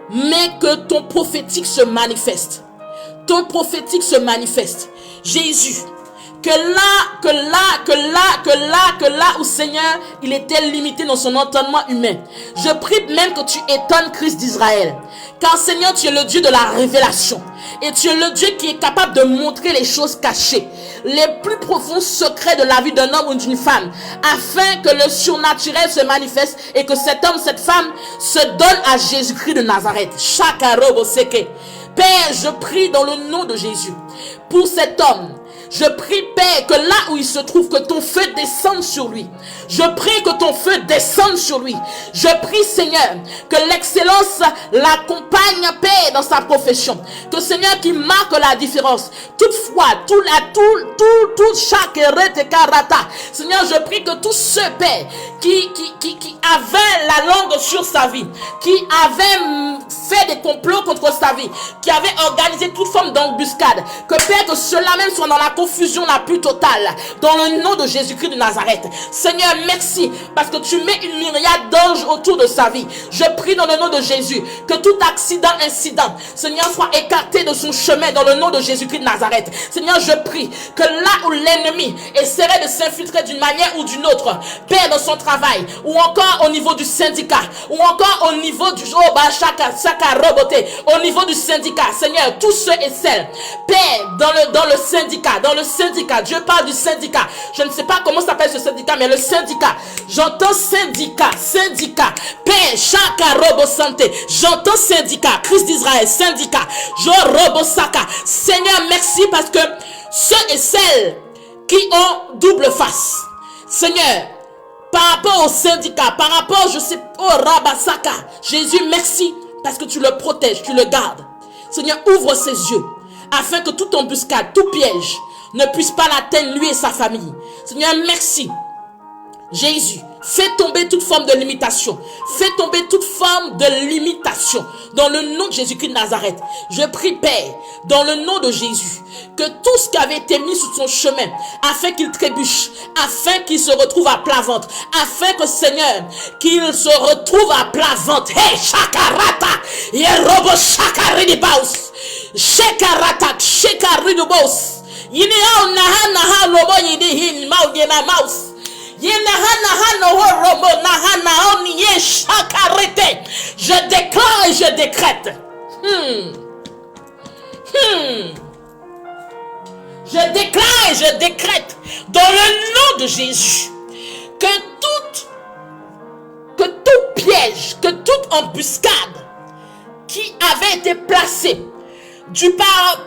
mais que ton prophétique se manifeste. Ton prophétique se manifeste. Jésus, que là où Seigneur, il était limité dans son entendement humain. Je prie même que tu étonnes Christ d'Israël. Car Seigneur, tu es le Dieu de la révélation. Et tu es le Dieu qui est capable de montrer les choses cachées, les plus profonds secrets de la vie d'un homme ou d'une femme, afin que le surnaturel se manifeste et que cet homme, cette femme se donne à Jésus-Christ de Nazareth. Shakaroboseke. Père, je prie dans le nom de Jésus pour cet homme. Je prie, Père, que là où il se trouve, que ton feu descende sur lui. Je prie que ton feu descende sur lui. Je prie, Seigneur, que l'excellence l'accompagne, Père, dans sa profession. Que, Seigneur, qui marque la différence. Toutefois, chaque rete karata. Seigneur, je prie que tous ceux, Père, qui avaient la langue sur sa vie, qui avaient fait des complots contre sa vie, qui avaient organisé toute forme d'embuscade, que, Père, que cela même soit dans la confusion la plus totale, dans le nom de Jésus-Christ de Nazareth. Seigneur, merci, parce que tu mets une myriade d'anges autour de sa vie. Je prie dans le nom de Jésus, que tout incident, Seigneur, soit écarté de son chemin, dans le nom de Jésus-Christ de Nazareth. Seigneur, je prie que là où l'ennemi essaierait de s'infiltrer d'une manière ou d'une autre, Père, dans son travail, ou encore au niveau du syndicat, ou encore au niveau du au niveau du syndicat, Seigneur, tous ceux et celles, Père, dans le syndicat, Dieu parle du syndicat. Je ne sais pas comment s'appelle ce syndicat, mais le syndicat. J'entends syndicat. Père, Chaka Robo Santé. J'entends syndicat. Christ d'Israël, syndicat. Jo Robo Saka. Seigneur, merci parce que ceux et celles qui ont double face, Seigneur, par rapport au syndicat, par rapport, je sais, au Rabasaka, Jésus, merci parce que tu le protèges, tu le gardes. Seigneur, ouvre ses yeux afin que toute embuscade, tout piège ne puisse pas l'atteindre lui et sa famille. Seigneur, merci. Jésus, fais tomber toute forme de limitation. Fais tomber toute forme de limitation. Dans le nom de Jésus-Christ de Nazareth. Je prie, Père, dans le nom de Jésus, que tout ce qui avait été mis sur son chemin, afin qu'il trébuche, afin qu'il se retrouve à plat ventre, afin que, Seigneur, qu'il se retrouve à plat ventre. Hey, Shakarata, Yerobo Shakaridibaus, Shakarata, Shakaridibos. Yinihao naha lobo yidihin maugena mouse. Je déclare et je décrète. Je déclare et je décrète dans le nom de Jésus que tout piège, que toute embuscade qui avait été placée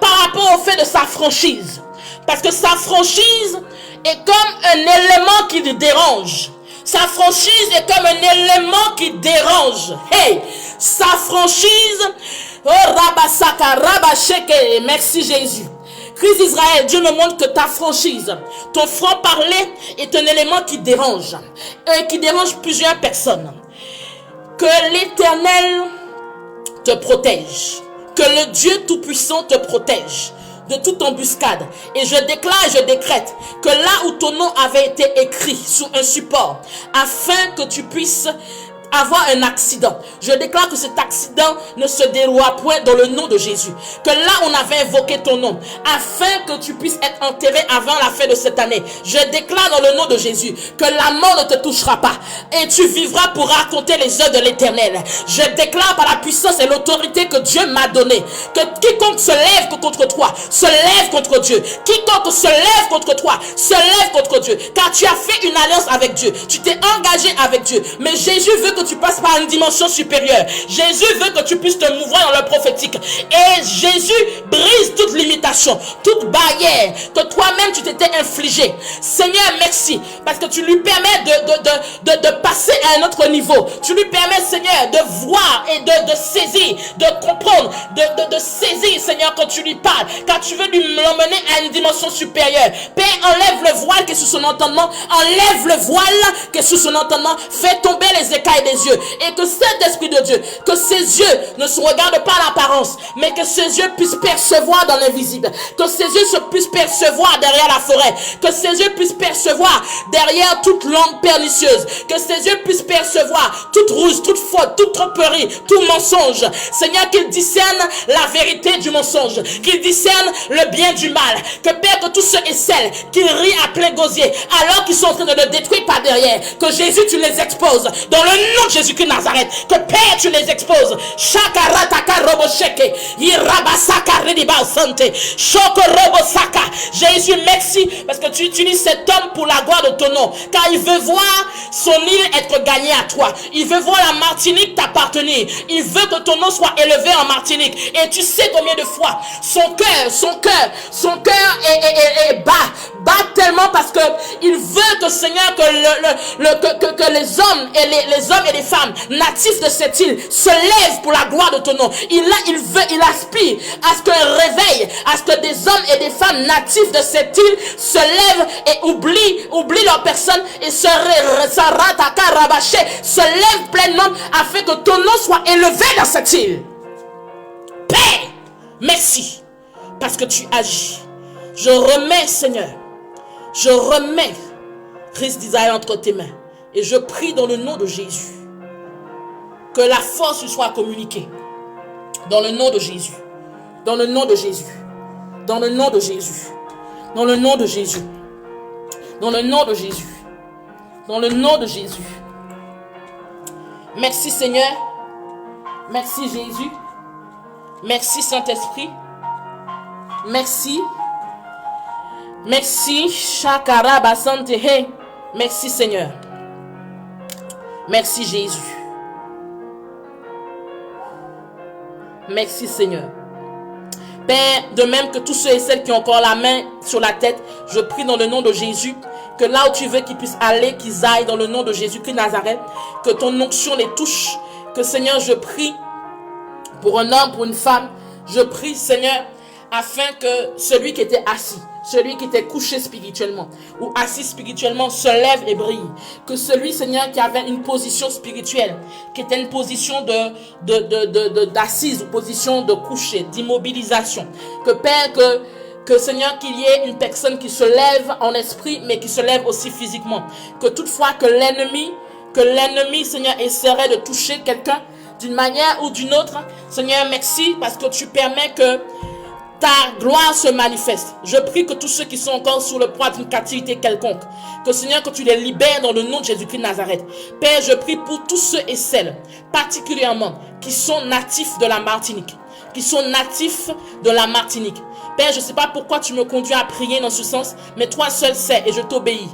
par rapport au fait de sa franchise, parce que sa franchise est comme un élément qui le dérange. Sa franchise est comme un élément qui dérange. Hey, sa franchise Oh, Rabasaka, Rabasheke. Merci Jésus. Christ d'Israël, Dieu me montre que ta franchise, ton franc-parler est un élément qui dérange plusieurs personnes. Que l'Éternel te protège, que le Dieu Tout-Puissant te protège de toute embuscade. Et je déclare et je décrète que là où ton nom avait été écrit sur un support, afin que tu puisses avoir un accident, je déclare que cet accident ne se déroulera point dans le nom de Jésus. Que là on avait invoqué ton nom, afin que tu puisses être enterré avant la fin de cette année, je déclare dans le nom de Jésus que la mort ne te touchera pas et tu vivras pour raconter les œuvres de l'Éternel. Je déclare par la puissance et l'autorité que Dieu m'a donnée, que quiconque se lève contre toi se lève contre Dieu. Quiconque se lève contre toi se lève contre Dieu, car tu as fait une alliance avec Dieu, tu t'es engagé avec Dieu. Mais Jésus veut que tu passes par une dimension supérieure. Jésus veut que tu puisses te mouvoir dans le prophétique. Et Jésus brise toute limitation, toute barrière que toi-même tu t'étais infligé. Seigneur, merci, parce que tu lui permets de passer à un autre niveau. Tu lui permets, Seigneur, de voir et de saisir, de comprendre, de saisir, Seigneur, quand tu lui parles, car tu veux l'emmener à une dimension supérieure. Père, enlève le voile qui est sous son entendement, enlève le voile qui est sous son entendement, fais tomber les écailles des yeux, et que cet esprit de Dieu, que ses yeux ne se regardent pas l'apparence, mais que ses yeux puissent percevoir dans l'invisible, que ses yeux puissent percevoir derrière la forêt, que ses yeux puissent percevoir derrière toute langue pernicieuse, que ses yeux puissent percevoir toute ruse, toute faute, toute tromperie, tout mensonge. Seigneur, qu'il discerne la vérité du mensonge, qu'il discerne le bien du mal, que Père, que tous ceux et celles qui rient à plein gosier alors qu'ils sont en train de le détruire par derrière, que Jésus tu les exposes dans le nom de Jésus-Christ Nazareth, que Père tu les exposes. Jésus, merci parce que tu utilises cet homme pour la gloire de ton nom, car il veut voir son île être gagnée à toi, il veut voir la Martinique t'appartenir, il veut que ton nom soit élevé en Martinique. Et tu sais combien de fois son cœur est bat tellement, parce que il veut que, Seigneur, que les hommes et les femmes natifs de cette île se lèvent pour la gloire de ton nom. Il aspire à ce qu'un réveil, à ce que des hommes et des femmes natifs de cette île se lèvent et oublient leur personne et se lèvent pleinement, afin que ton nom soit élevé dans cette île. Père, merci parce que tu agis. Je remets, Seigneur, Christ d'Israël entre tes mains, et je prie dans le nom de Jésus que la force lui soit communiquée. Dans le nom de Jésus. Dans le nom de Jésus. Dans le nom de Jésus. Dans le nom de Jésus. Dans le nom de Jésus. Dans le nom de Jésus. Merci Seigneur. Merci Jésus. Merci Saint-Esprit. Merci. Merci. Shakara basante he. Merci Seigneur. Merci Jésus. Merci Seigneur. Père, de même que tous ceux et celles qui ont encore la main sur la tête, je prie dans le nom de Jésus, que là où tu veux qu'ils puissent aller, qu'ils aillent dans le nom de Jésus-Christ Nazareth, que ton onction les touche, que Seigneur, je prie pour un homme, pour une femme, je prie Seigneur, afin que celui qui était assis, celui qui était couché spirituellement ou assis spirituellement se lève et brille. Que celui, Seigneur, qui avait une position spirituelle, qui était une position d'assise, une position de coucher, d'immobilisation. Que Père, que Seigneur, qu'il y ait une personne qui se lève en esprit, mais qui se lève aussi physiquement. Que toutefois que l'ennemi, Seigneur, essaierait de toucher quelqu'un d'une manière ou d'une autre. Seigneur, merci parce que tu permets que ta gloire se manifeste. Je prie que tous ceux qui sont encore sur le poids d'une captivité quelconque, que Seigneur, que tu les libères dans le nom de Jésus-Christ Nazareth. Père, je prie pour tous ceux et celles, particulièrement, qui sont natifs de la Martinique. Père, je ne sais pas pourquoi tu me conduis à prier dans ce sens, mais toi seul sais et je t'obéis.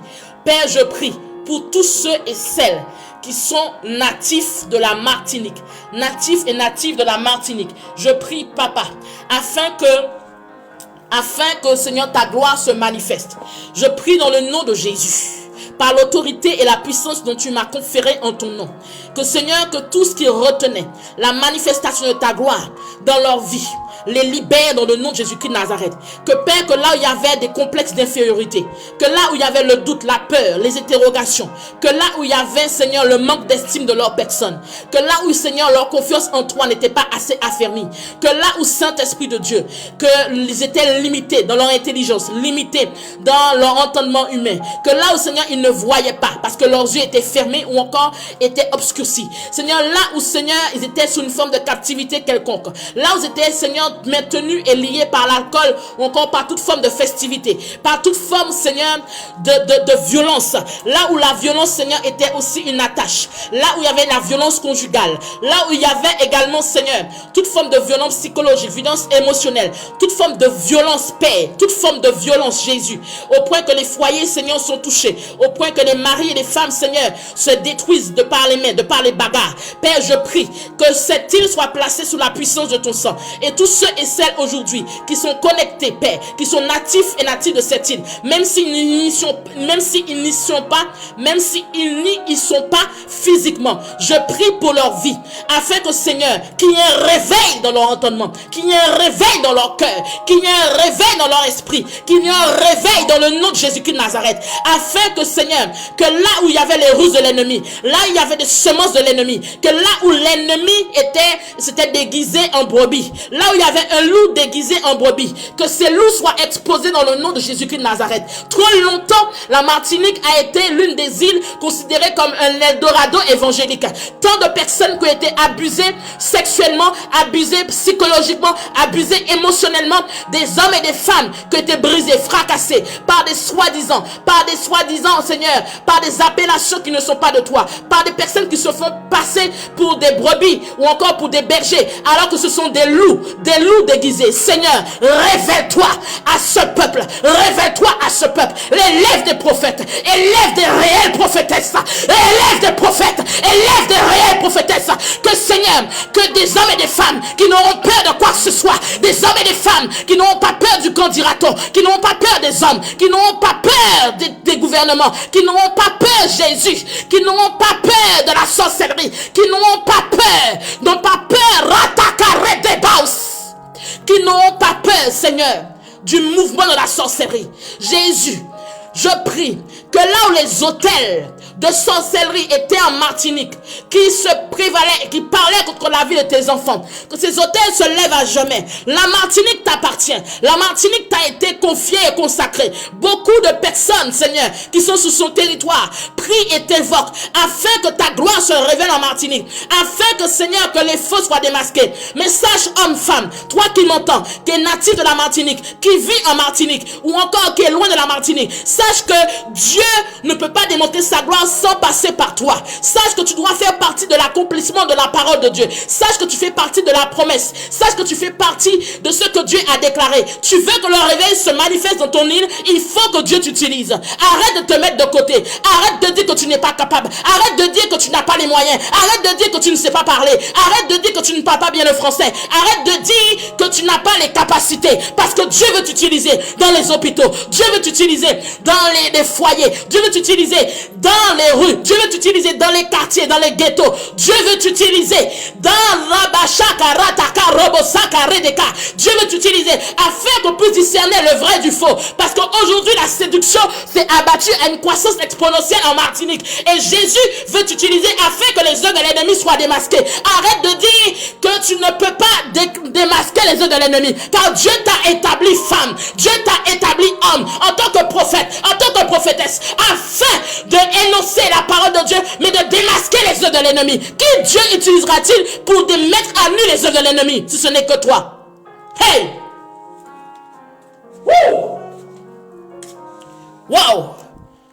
Père, je prie pour tous ceux et celles qui sont natifs de la Martinique. Natifs et natifs de la Martinique. Je prie, Papa, afin que, Seigneur, ta gloire se manifeste. Je prie dans le nom de Jésus. par l'autorité et la puissance dont tu m'as conféré en ton nom. Que Seigneur, que tout ce qui retenait la manifestation de ta gloire dans leur vie, les libère dans le nom de Jésus-Christ de Nazareth. Que Père, que là où il y avait des complexes d'infériorité, que là où il y avait le doute, la peur, les interrogations, que là où il y avait, Seigneur, le manque d'estime de leur personne, que là où, Seigneur, leur confiance en toi n'était pas assez affermie, que là où, Saint-Esprit de Dieu, qu'ils étaient limités dans leur intelligence, limités dans leur entendement humain, que là où, Seigneur, ils ne voyaient pas parce que leurs yeux étaient fermés ou encore étaient obscurcis. Seigneur, là où, Seigneur, ils étaient sous une forme de captivité quelconque, là où ils étaient, Seigneur, maintenus et liés par l'alcool ou encore par toute forme de festivité, par toute forme, Seigneur, de violence, là où la violence, Seigneur, était aussi une attache, là où il y avait la violence conjugale, là où il y avait également, Seigneur, toute forme de violence psychologique, violence émotionnelle, toute forme de violence, Père, toute forme de violence, Jésus, au point que les foyers, Seigneur, sont touchés, au point que les maris et les femmes, Seigneur, se détruisent de par les mains, de par les bagarres. Père, je prie que cette île soit placée sous la puissance de ton sang, et tous ceux et celles aujourd'hui qui sont connectés, Père, qui sont natifs et natifs de cette île, même s'ils n'y sont pas physiquement, je prie pour leur vie, afin que, Seigneur, qu'il y ait un réveil dans leur entendement, qu'il y ait un réveil dans leur cœur, qu'il y ait un réveil dans leur esprit, qu'il y ait un réveil dans le nom de Jésus-Christ de Nazareth, afin que, Seigneur, que là où il y avait les ruses de l'ennemi, là où il y avait des semences de l'ennemi, que là où l'ennemi s'était déguisé en brebis, là où il y avait un loup déguisé en brebis, que ces loups soient exposés dans le nom de Jésus-Christ de Nazareth. Trop longtemps, la Martinique a été l'une des îles considérées comme un Eldorado évangélique. Tant de personnes qui ont été abusées sexuellement, abusées psychologiquement, abusées émotionnellement, des hommes et des femmes qui ont été brisés, fracassés par des soi-disant, Seigneur, par des appellations qui ne sont pas de toi, par des personnes qui se font passer pour des brebis ou encore pour des bergers, alors que ce sont des loups déguisés. Seigneur, révèle-toi à ce peuple, révèle-toi à ce peuple, élève des prophètes, élève des réelles prophétesses, élève des prophètes, élève des réelles prophétesses, que Seigneur, que des hommes et des femmes qui n'auront peur de quoi que ce soit, des hommes et des femmes qui n'auront pas peur du candidaton, qui n'auront pas peur des hommes, qui n'auront pas peur des gouvernements, qui n'auront pas peur, Jésus, qui n'auront pas peur de la sorcellerie, qui n'auront pas peur, Ratakare des Baus, qui n'auront pas peur, Seigneur, du mouvement de la sorcellerie. Jésus, je prie que là où les hôtels de sorcellerie étaient en Martinique, qui se prévalaient et qui parlaient contre la vie de tes enfants, que ces hôtels se lèvent à jamais. La Martinique t'appartient. La Martinique t'a été confiée et consacrée. Beaucoup de personnes, Seigneur, qui sont sur son territoire, prient et t'évoquent afin que ta gloire se révèle en Martinique, afin que, Seigneur, que les faux soient démasqués. Mais sache, homme, femme, toi qui m'entends, qui es natif de la Martinique, qui vit en Martinique, ou encore qui est loin de la Martinique, sache que Dieu ne peut pas démontrer sa gloire sans passer par toi. Sache que tu dois faire partie de l'accomplissement de la parole de Dieu. Sache que tu fais partie de la promesse. Sache que tu fais partie de ce que Dieu a déclaré. Tu veux que le réveil se manifeste dans ton île, il faut que Dieu t'utilise. Arrête de te mettre de côté. Arrête de dire que tu n'es pas capable. Arrête de dire que tu n'as pas les moyens. Arrête de dire que tu ne sais pas parler. Arrête de dire que tu ne parles pas bien le français. Arrête de dire que tu n'as pas les capacités. Parce que Dieu veut t'utiliser dans les hôpitaux. Dieu veut t'utiliser dans les foyers. Dieu veut t'utiliser dans les rues. Dieu veut t'utiliser dans les quartiers, dans les ghettos. Dieu veut t'utiliser dans Dieu veut t'utiliser afin qu'on puisse discerner le vrai du faux. Parce qu'aujourd'hui, la séduction s'est abattue à une croissance exponentielle en Martinique. Et Jésus veut t'utiliser afin que les œuvres de l'ennemi soient démasquées. Arrête de dire que tu ne peux pas démasquer les œuvres de l'ennemi. Car Dieu t'a établi femme. Dieu t'a établi homme en tant que prophète, en tant que prophétesse, afin de énoncer la parole de Dieu, mais de démasquer les œuvres de l'ennemi. Qui Dieu utilisera-t-il pour mettre à nu les œuvres de l'ennemi, si ce n'est que toi? Hey! Woo! Wow!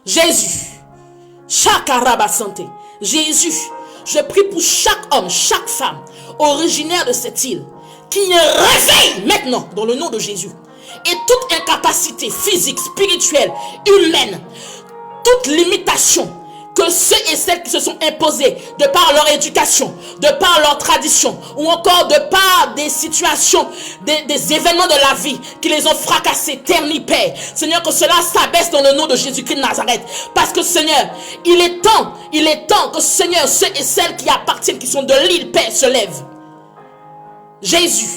Jésus, Chakaraba santé. Jésus, je prie pour chaque homme, chaque femme originaire de cette île, qui réveille maintenant dans le nom de Jésus. Et toute incapacité physique, spirituelle, humaine, toute limitation que ceux et celles qui se sont imposés de par leur éducation, de par leur tradition, ou encore de par des situations, des événements de la vie qui les ont fracassés, ternis, Père. Seigneur, que cela s'abaisse dans le nom de Jésus-Christ de Nazareth. Parce que Seigneur, il est temps que Seigneur, ceux et celles qui appartiennent, qui sont de l'île, Père, se lèvent. Jésus,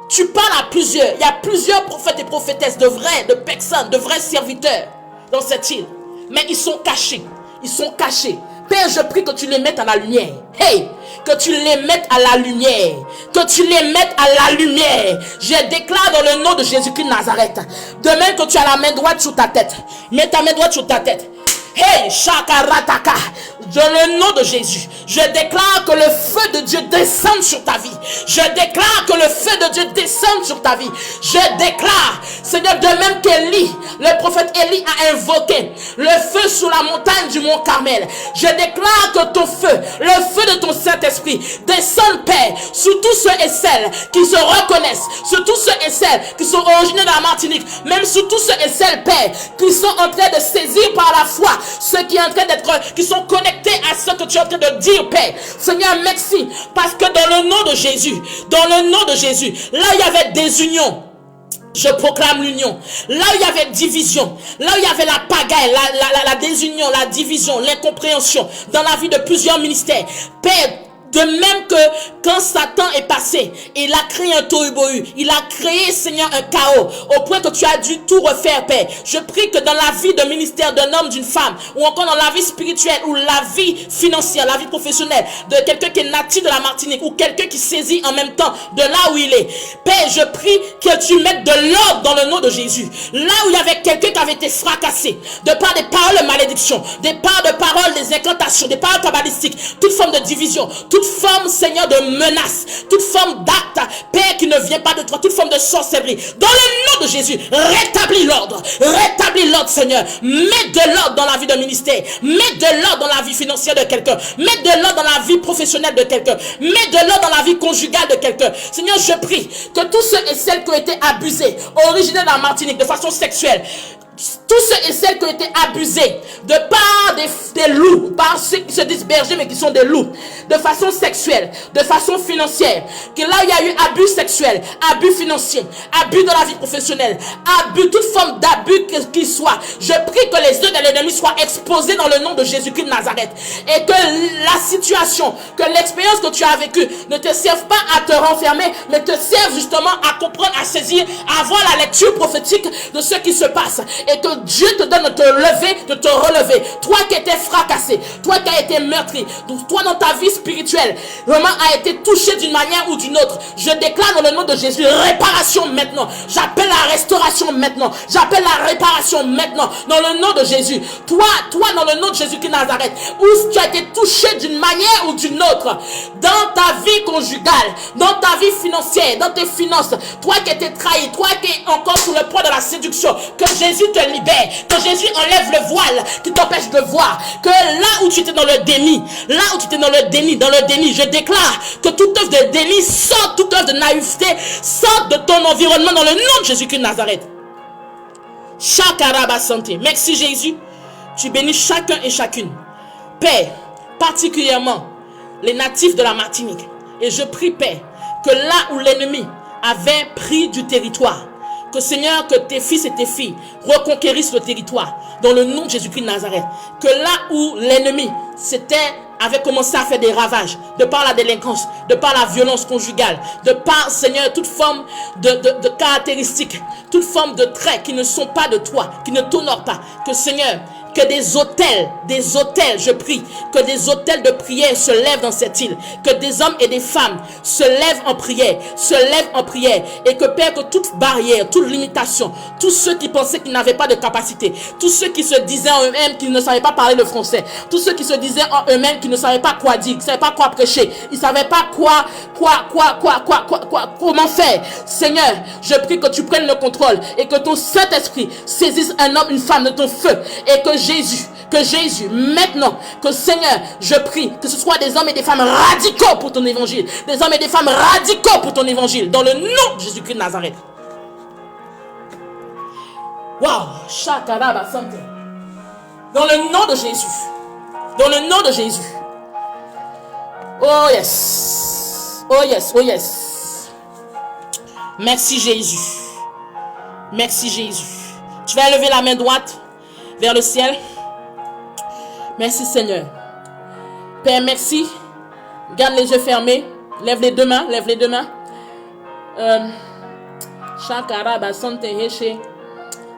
tu parles à plusieurs, il y a plusieurs prophètes et prophétesses, de personnes, de vrais serviteurs dans cette île. Mais ils sont cachés. Père, je prie que tu les mettes à la lumière. Hey, que tu les mettes à la lumière. Que tu les mettes à la lumière. Je déclare dans le nom de Jésus-Christ de Nazareth. Demain que tu as la main droite sur ta tête. Mets ta main droite sur ta tête. Hey, Shakarataka. Dans le nom de Jésus, je déclare que le feu de Dieu descende sur ta vie. Je déclare que le feu de Dieu descende sur ta vie. Je déclare, Seigneur, de même qu'Élie, le prophète Élie a invoqué le feu sur la montagne du mont Carmel. Je déclare que ton feu, le feu de ton Saint-Esprit, descende, Père, sur tous ceux et celles qui se reconnaissent, sur tous ceux et celles qui sont originaires de la Martinique, même sur tous ceux et celles, Père, qui sont en train de saisir par la foi, ceux qui sont en train d'être, qui sont connectés à ce que tu es en train de dire, Père. Seigneur, merci, parce que dans le nom de Jésus, là il y avait désunion, je proclame l'union. Là où il y avait division, là où il y avait la pagaille, la désunion, la division, l'incompréhension dans la vie de plusieurs ministères, Père, de même que quand Satan est passé, il a créé un tohu-bohu, il a créé, Seigneur, un chaos, au point que tu as dû tout refaire, Père. Je prie que dans la vie de ministère d'un homme, d'une femme, ou encore dans la vie spirituelle, ou la vie financière, la vie professionnelle, de quelqu'un qui est natif de la Martinique, ou quelqu'un qui saisit en même temps de là où il est, Père, je prie que tu mettes de l'ordre dans le nom de Jésus. Là où il y avait quelqu'un qui avait été fracassé, de par des paroles de malédiction, des paroles des incantations, des paroles kabbalistiques, toute forme de division, toute forme, Seigneur, de menace, toute forme d'acte, Père, qui ne vient pas de toi, toute forme de sorcellerie, dans le nom de Jésus, rétablis l'ordre, Seigneur. Mets de l'ordre dans la vie de ministère, mets de l'ordre dans la vie financière de quelqu'un, mets de l'ordre dans la vie professionnelle de quelqu'un, mets de l'ordre dans la vie conjugale de quelqu'un. Seigneur, je prie que tous ceux et celles qui ont été abusés, originaires de la Martinique, de façon sexuelle, tous ceux et celles qui ont été abusés de par des loups, par ceux qui se disent bergers mais qui sont des loups, de façon sexuelle, de façon financière, que là il y a eu abus sexuel, abus financier, abus de la vie professionnelle, abus, toute forme d'abus qu'il soit, je prie que les yeux de l'ennemi soient exposés dans le nom de Jésus-Christ de Nazareth, et que la situation, que l'expérience que tu as vécue ne te serve pas à te renfermer, mais te serve justement à comprendre, à saisir, à avoir la lecture prophétique de ce qui se passe, et que Dieu te donne de te lever, de te relever. Toi qui étais fracassé, toi qui as été meurtri, toi dans ta vie spirituelle, vraiment a été touché d'une manière ou d'une autre. Je déclare dans le nom de Jésus, réparation maintenant. J'appelle la restauration maintenant. J'appelle la réparation maintenant. Dans le nom de Jésus. Toi dans le nom de Jésus qui Nazareth, où tu as été touché d'une manière ou d'une autre, dans ta vie conjugale, dans ta vie financière, dans tes finances, toi qui étais trahi, toi qui es encore sous le poids de la séduction, que Jésus te libère, que Jésus enlève le voile qui t'empêche de voir, que là où tu étais dans le déni, dans le déni, je déclare que toute œuvre de déni sorte, toute œuvre de naïveté sorte de ton environnement dans le nom de Jésus-Christ de Nazareth. Chakaraba santé. Merci Jésus, tu bénis chacun et chacune. Père, particulièrement les natifs de la Martinique, et je prie, Père, que là où l'ennemi avait pris du territoire, que Seigneur, que tes fils et tes filles reconquérissent le territoire dans le nom de Jésus-Christ de Nazareth. Que là où l'ennemi avait commencé à faire des ravages, de par la délinquance, de par la violence conjugale, de par, Seigneur, toute forme de caractéristiques, toute forme de traits qui ne sont pas de toi, qui ne t'honorent pas, que Seigneur, que des autels, je prie, que des autels de prière se lèvent dans cette île, que des hommes et des femmes se lèvent en prière, et que Père, que toute barrière, toute limitation, tous ceux qui pensaient qu'ils n'avaient pas de capacité, tous ceux qui se disaient en eux-mêmes qu'ils ne savaient pas parler le français, tous ceux qui se disaient en eux-mêmes qu'ils ne savaient pas quoi dire, qu'ils ne savaient pas quoi prêcher, ils ne savaient pas comment faire. Seigneur, je prie que tu prennes le contrôle et que ton Saint-Esprit saisisse un homme, une femme de ton feu, et que Jésus, maintenant, que Seigneur, je prie que ce soit des hommes et des femmes radicaux pour ton évangile, des hommes et des femmes radicaux pour ton évangile, dans le nom de Jésus-Christ de Nazareth. Waouh, Shakaraba Santé. Dans le nom de Jésus. Dans le nom de Jésus. Oh yes. Oh yes. Oh yes. Merci Jésus. Merci Jésus. Tu vas lever la main droite vers le ciel. Merci Seigneur. Père, merci. Garde les yeux fermés. Lève les deux mains. Lève les deux mains. Shakaraba Sante Heche.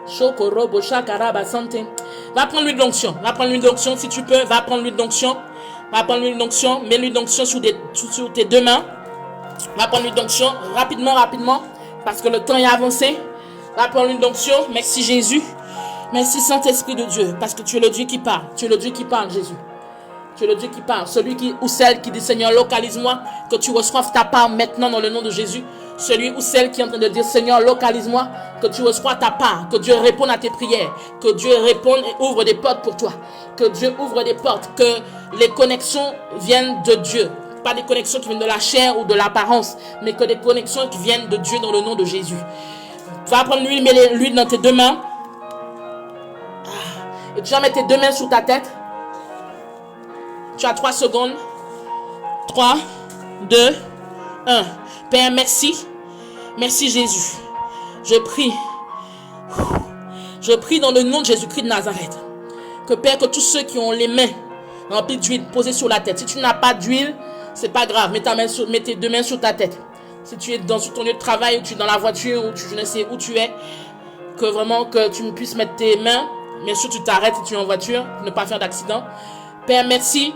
Shokorobo Shakaraba Sante. Va prendre l'huile d'onction. Va prendre l'huile d'onction si tu peux. Va prendre l'huile d'onction. Va prendre l'huile d'onction. Mets l'huile d'onction sur tes deux mains. Va prendre l'huile d'onction. Rapidement, rapidement. Parce que le temps est avancé. Va prendre l'huile d'onction. Merci Jésus. Merci Saint-Esprit de Dieu. Parce que tu es le Dieu qui parle. Tu es le Dieu qui parle, Jésus. Tu es le Dieu qui parle. Celui qui ou celle qui dit Seigneur, localise-moi. Que tu reçoives ta part maintenant dans le nom de Jésus. Celui ou celle qui est en train de dire Seigneur, localise-moi. Que tu reçoives ta part. Que Dieu réponde à tes prières. Que Dieu réponde et ouvre des portes pour toi. Que Dieu ouvre des portes. Que les connexions viennent de Dieu. Pas des connexions qui viennent de la chair ou de l'apparence. Mais que des connexions qui viennent de Dieu dans le nom de Jésus. Va prendre l'huile, mets l'huile dans tes deux mains. Et tu vas mettre tes deux mains sur ta tête. Tu as 3 secondes. 3, 2, 1. Père, merci. Merci Jésus. Je prie. Je prie dans le nom de Jésus-Christ de Nazareth. Que Père, que tous ceux qui ont les mains remplies d'huile posées sur la tête. Si tu n'as pas d'huile, c'est pas grave. Mets tes deux mains sur ta tête. Si tu es sur ton lieu de travail, ou tu es dans la voiture, ou je ne sais où tu es. Que vraiment que tu puisses mettre tes mains. Bien sûr, tu t'arrêtes si tu es en voiture. Ne pas faire d'accident. Père, merci.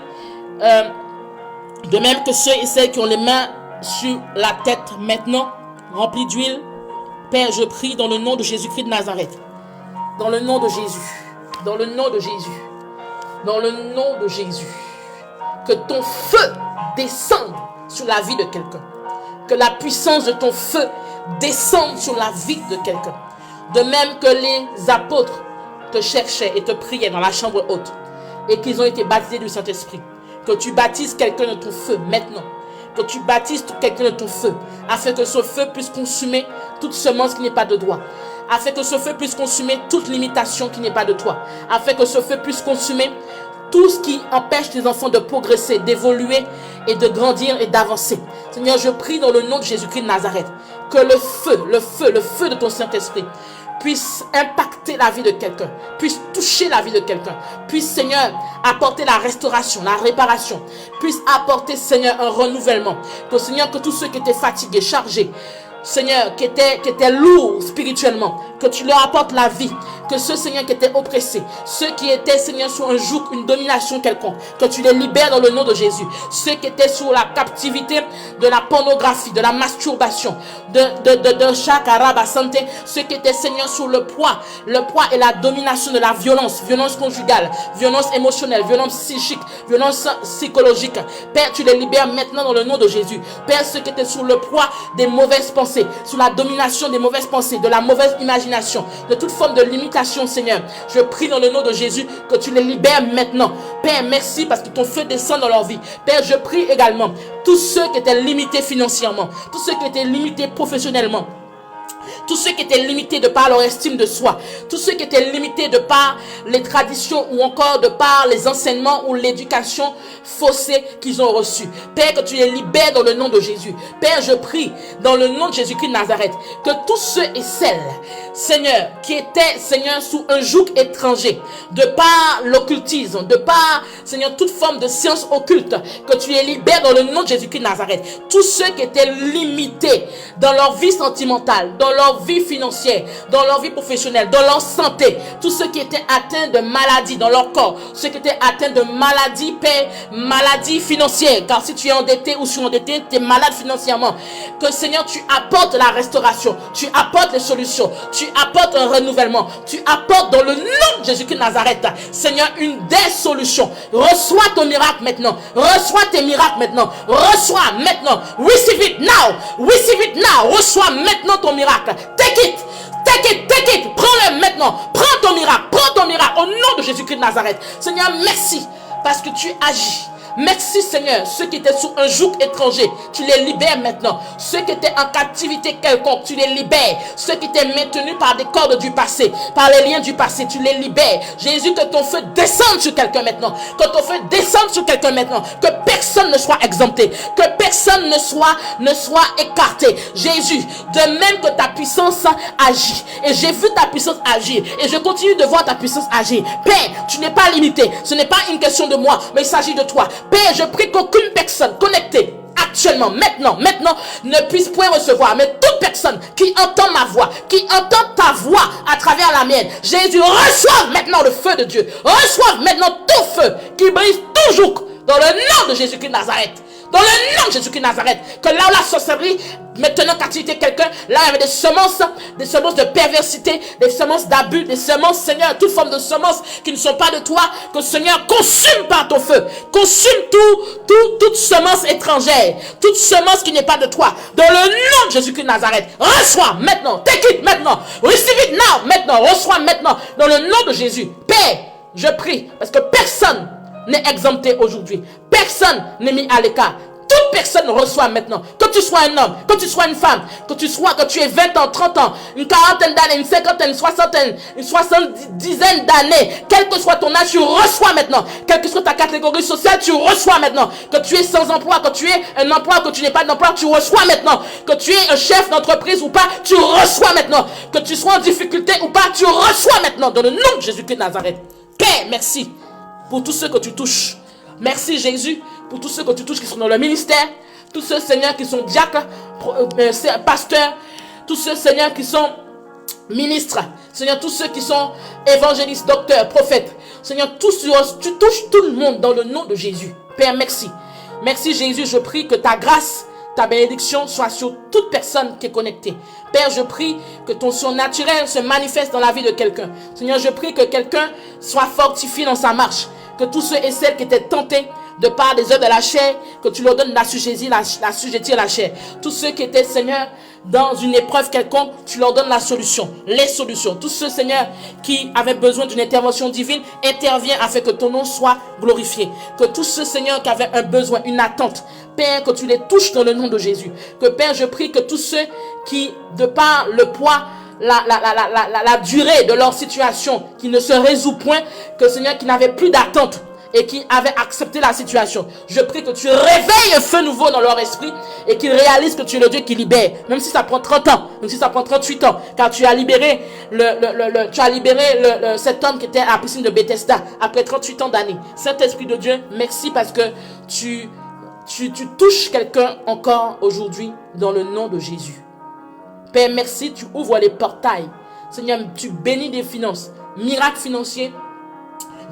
De même que ceux et celles qui ont les mains sur la tête maintenant, remplies d'huile. Père, je prie dans le nom de Jésus-Christ de Nazareth. Dans le nom de Jésus. Dans le nom de Jésus. Dans le nom de Jésus. Que ton feu descende sur la vie de quelqu'un. Que la puissance de ton feu descende sur la vie de quelqu'un. De même que les apôtres te cherchaient et te priaient dans la chambre haute. Et qu'ils ont été baptisés du Saint-Esprit. Que tu baptises quelqu'un de ton feu maintenant. Que tu baptises quelqu'un de ton feu. Afin que ce feu puisse consumer toute semence qui n'est pas de toi. Afin que ce feu puisse consumer toute limitation qui n'est pas de toi. Afin que ce feu puisse consumer tout ce qui empêche tes enfants de progresser, d'évoluer et de grandir et d'avancer. Seigneur, je prie dans le nom de Jésus-Christ de Nazareth. Que le feu de ton Saint-Esprit puisse impacter la vie de quelqu'un, puisse toucher la vie de quelqu'un, puisse, Seigneur, apporter la restauration, la réparation, puisse apporter, Seigneur, un renouvellement. Que, Seigneur, que tous ceux qui étaient fatigués, chargés, Seigneur, qui étaient lourds spirituellement, que tu leur apportes la vie. Que ceux, Seigneur, qui étaient oppressés, ceux qui étaient, Seigneur, sous un joug, une domination quelconque, que tu les libères dans le nom de Jésus. Ceux qui étaient sous la captivité de la pornographie, de la masturbation, de Shakaraba Santé, ceux qui étaient, Seigneur, sous le poids et la domination de la violence conjugale, violence émotionnelle, violence psychique, violence psychologique. Père, tu les libères maintenant dans le nom de Jésus. Père, ceux qui étaient sous le poids des mauvaises pensées, sous la domination des mauvaises pensées, de la mauvaise imagination, de toute forme de limitation, Seigneur, je prie dans le nom de Jésus que tu les libères maintenant. Père, merci parce que ton feu descend dans leur vie. Père, je prie également tous ceux qui étaient limités financièrement, tous ceux qui étaient limités professionnellement, tous ceux qui étaient limités de par leur estime de soi, tous ceux qui étaient limités de par les traditions ou encore de par les enseignements ou l'éducation faussée qu'ils ont reçue. Père, que tu les libères dans le nom de Jésus. Père, je prie dans le nom de Jésus-Christ de Nazareth que tous ceux et celles, Seigneur, qui étaient, Seigneur, sous un joug étranger, de par l'occultisme, de par, Seigneur, toute forme de science occulte, que tu les libères dans le nom de Jésus-Christ de Nazareth. Tous ceux qui étaient limités dans leur vie sentimentale, dans leur vie financière, dans leur vie professionnelle, dans leur santé, tous ceux qui étaient atteints de maladies dans leur corps, ceux qui étaient atteints de maladies, Père, maladies financières, car si tu es endetté ou surendetté, tu es malade financièrement. Que Seigneur, tu apportes la restauration, tu apportes les solutions, tu apportes un renouvellement, tu apportes dans le nom de Jésus-Christ de Nazareth, Seigneur, une des solutions. Reçois ton miracle maintenant, reçois tes miracles maintenant, reçois maintenant, receive it now, receive it now, reçois maintenant ton miracle. Take it, take it, take it. Prends-le maintenant. Prends ton miracle au nom de Jésus-Christ de Nazareth. Seigneur, merci parce que tu agis Merci Seigneur, ceux qui étaient sous un joug étranger, tu les libères maintenant. Ceux qui étaient en captivité quelconque, tu les libères. Ceux qui étaient maintenus par des cordes du passé, par les liens du passé, tu les libères. Jésus, que ton feu descende sur quelqu'un maintenant. Que ton feu descende sur quelqu'un maintenant. Que personne ne soit exempté. Que personne ne soit écarté. Jésus, de même que ta puissance agit. Et j'ai vu ta puissance agir. Et je continue de voir ta puissance agir. Père, tu n'es pas limité. Ce n'est pas une question de moi, mais il s'agit de toi. Père, je prie qu'aucune personne connectée actuellement, maintenant, ne puisse point recevoir, mais toute personne qui entend ma voix, qui entend ta voix à travers la mienne, Jésus, reçoive maintenant le feu de Dieu, reçoive maintenant tout feu qui brise toujours dans le nom de Jésus-Christ de Nazareth. Dans le nom de Jésus-Christ de Nazareth, que là où la sorcellerie maintenant captivité quelqu'un, là il y avait des semences de perversité, des semences d'abus, des semences, Seigneur, toute forme de semences qui ne sont pas de toi, que Seigneur consume par ton feu, consume toute semence étrangère, toute semence qui n'est pas de toi, dans le nom de Jésus-Christ de Nazareth. Reçois maintenant, take it maintenant, receive it now, maintenant, reçois maintenant, dans le nom de Jésus. Père, je prie, parce que personne n'est exempté aujourd'hui. Personne n'est mis à l'écart. Toute personne reçoit maintenant. Que tu sois un homme, que tu sois une femme, que tu aies 20 ans, 30 ans, une quarantaine d'années, une cinquantaine, une soixantaine, une soixante-dizaine d'années. Quel que soit ton âge, tu reçois maintenant. Quelle que soit ta catégorie sociale, tu reçois maintenant. Que tu es sans emploi, que tu aies un emploi, que tu n'aies pas d'emploi, tu reçois maintenant. Que tu es un chef d'entreprise ou pas, tu reçois maintenant. Que tu sois en difficulté ou pas, tu reçois maintenant. Dans le nom de Jésus-Christ de Nazareth. Père, merci pour tous ceux que tu touches. Merci Jésus pour tous ceux que tu touches qui sont dans le ministère, tous ceux Seigneur qui sont diacres, pasteurs, tous ceux Seigneur qui sont ministres, Seigneur tous ceux qui sont évangélistes, docteurs, prophètes, Seigneur tu touches tout le monde dans le nom de Jésus. Père, merci. Merci Jésus, je prie que ta grâce, ta bénédiction soit sur toute personne qui est connectée. Père, je prie que ton surnaturel se manifeste dans la vie de quelqu'un. Seigneur, je prie que quelqu'un soit fortifié dans sa marche. Que tous ceux et celles qui étaient tentés de par des œuvres de la chair, que tu leur donnes l'assujettir la chair. Tous ceux qui étaient, Seigneur, dans une épreuve quelconque, tu leur donnes la solution, les solutions. Tous ceux, Seigneur, qui avaient besoin d'une intervention divine, interviens afin que ton nom soit glorifié. Que tous ceux, Seigneur, qui avaient un besoin, une attente, Père, que tu les touches dans le nom de Jésus. Que, Père, je prie que tous ceux qui, de par le poids, la durée de leur situation, qui ne se résout point, que Seigneur, qui n'avait plus d'attente et qui avaient accepté la situation, je prie que tu réveilles un feu nouveau dans leur esprit et qu'ils réalisent que tu es le Dieu qui libère, même si ça prend 30 ans, même si ça prend 38 ans, car tu as libéré cet homme qui était à la piscine de Bethesda après 38 ans d'années. Saint-Esprit de Dieu, merci parce que tu touches quelqu'un encore aujourd'hui dans le nom de Jésus. Père, merci, tu ouvres les portails. Seigneur, tu bénis des finances, miracles financiers,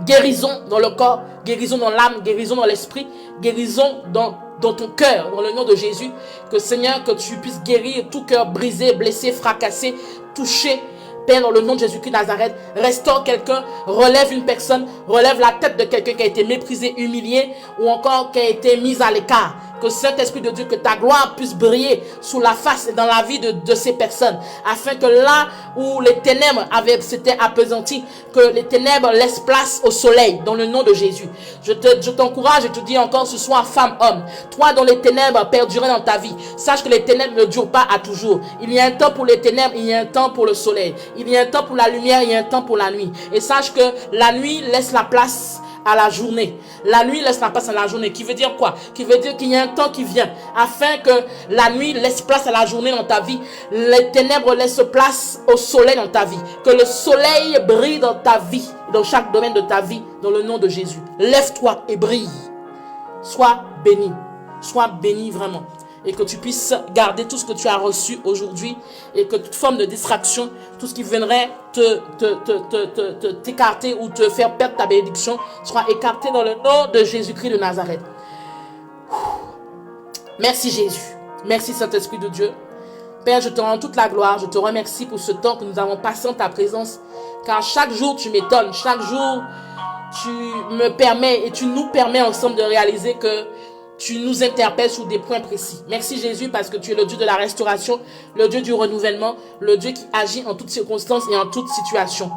guérison dans le corps, guérison dans l'âme, guérison dans l'esprit, guérison dans ton cœur, dans le nom de Jésus. Que Seigneur, que tu puisses guérir tout cœur brisé, blessé, fracassé, touché. Père, dans le nom de Jésus-Christ de Nazareth, restaure quelqu'un, relève une personne, relève la tête de quelqu'un qui a été méprisé, humilié ou encore qui a été mis à l'écart. Que Saint-Esprit de Dieu, que ta gloire puisse briller sous la face et dans la vie de ces personnes, afin que là où les ténèbres s'étaient appesanties, que les ténèbres laissent place au soleil, dans le nom de Jésus. Je t'encourage et te dis encore ce soir, femme, homme, toi dont les ténèbres perdurent dans ta vie, sache que les ténèbres ne durent pas à toujours. Il y a un temps pour les ténèbres, il y a un temps pour le soleil. Il y a un temps pour la lumière, il y a un temps pour la nuit. Et sache que la nuit laisse la place à la journée. La nuit laisse la place à la journée. Qui veut dire quoi? Qui veut dire qu'il y a un temps qui vient afin que la nuit laisse place à la journée dans ta vie. Les ténèbres laissent place au soleil dans ta vie. Que le soleil brille dans ta vie, dans chaque domaine de ta vie, dans le nom de Jésus. Lève-toi et brille. Sois béni. Sois béni vraiment. Et que tu puisses garder tout ce que tu as reçu aujourd'hui et que toute forme de distraction, tout ce qui viendrait t'écarter ou te faire perdre ta bénédiction soit écarté dans le nom de Jésus-Christ de Nazareth. Merci Jésus. Merci Saint-Esprit de Dieu. Père, je te rends toute la gloire. Je te remercie pour ce temps que nous avons passé en ta présence. Car chaque jour, tu m'étonnes. Chaque jour, tu me permets et tu nous permets ensemble de réaliser que tu nous interpelles sur des points précis. Merci Jésus parce que tu es le Dieu de la restauration, le Dieu du renouvellement, le Dieu qui agit en toutes circonstances et en toutes situations.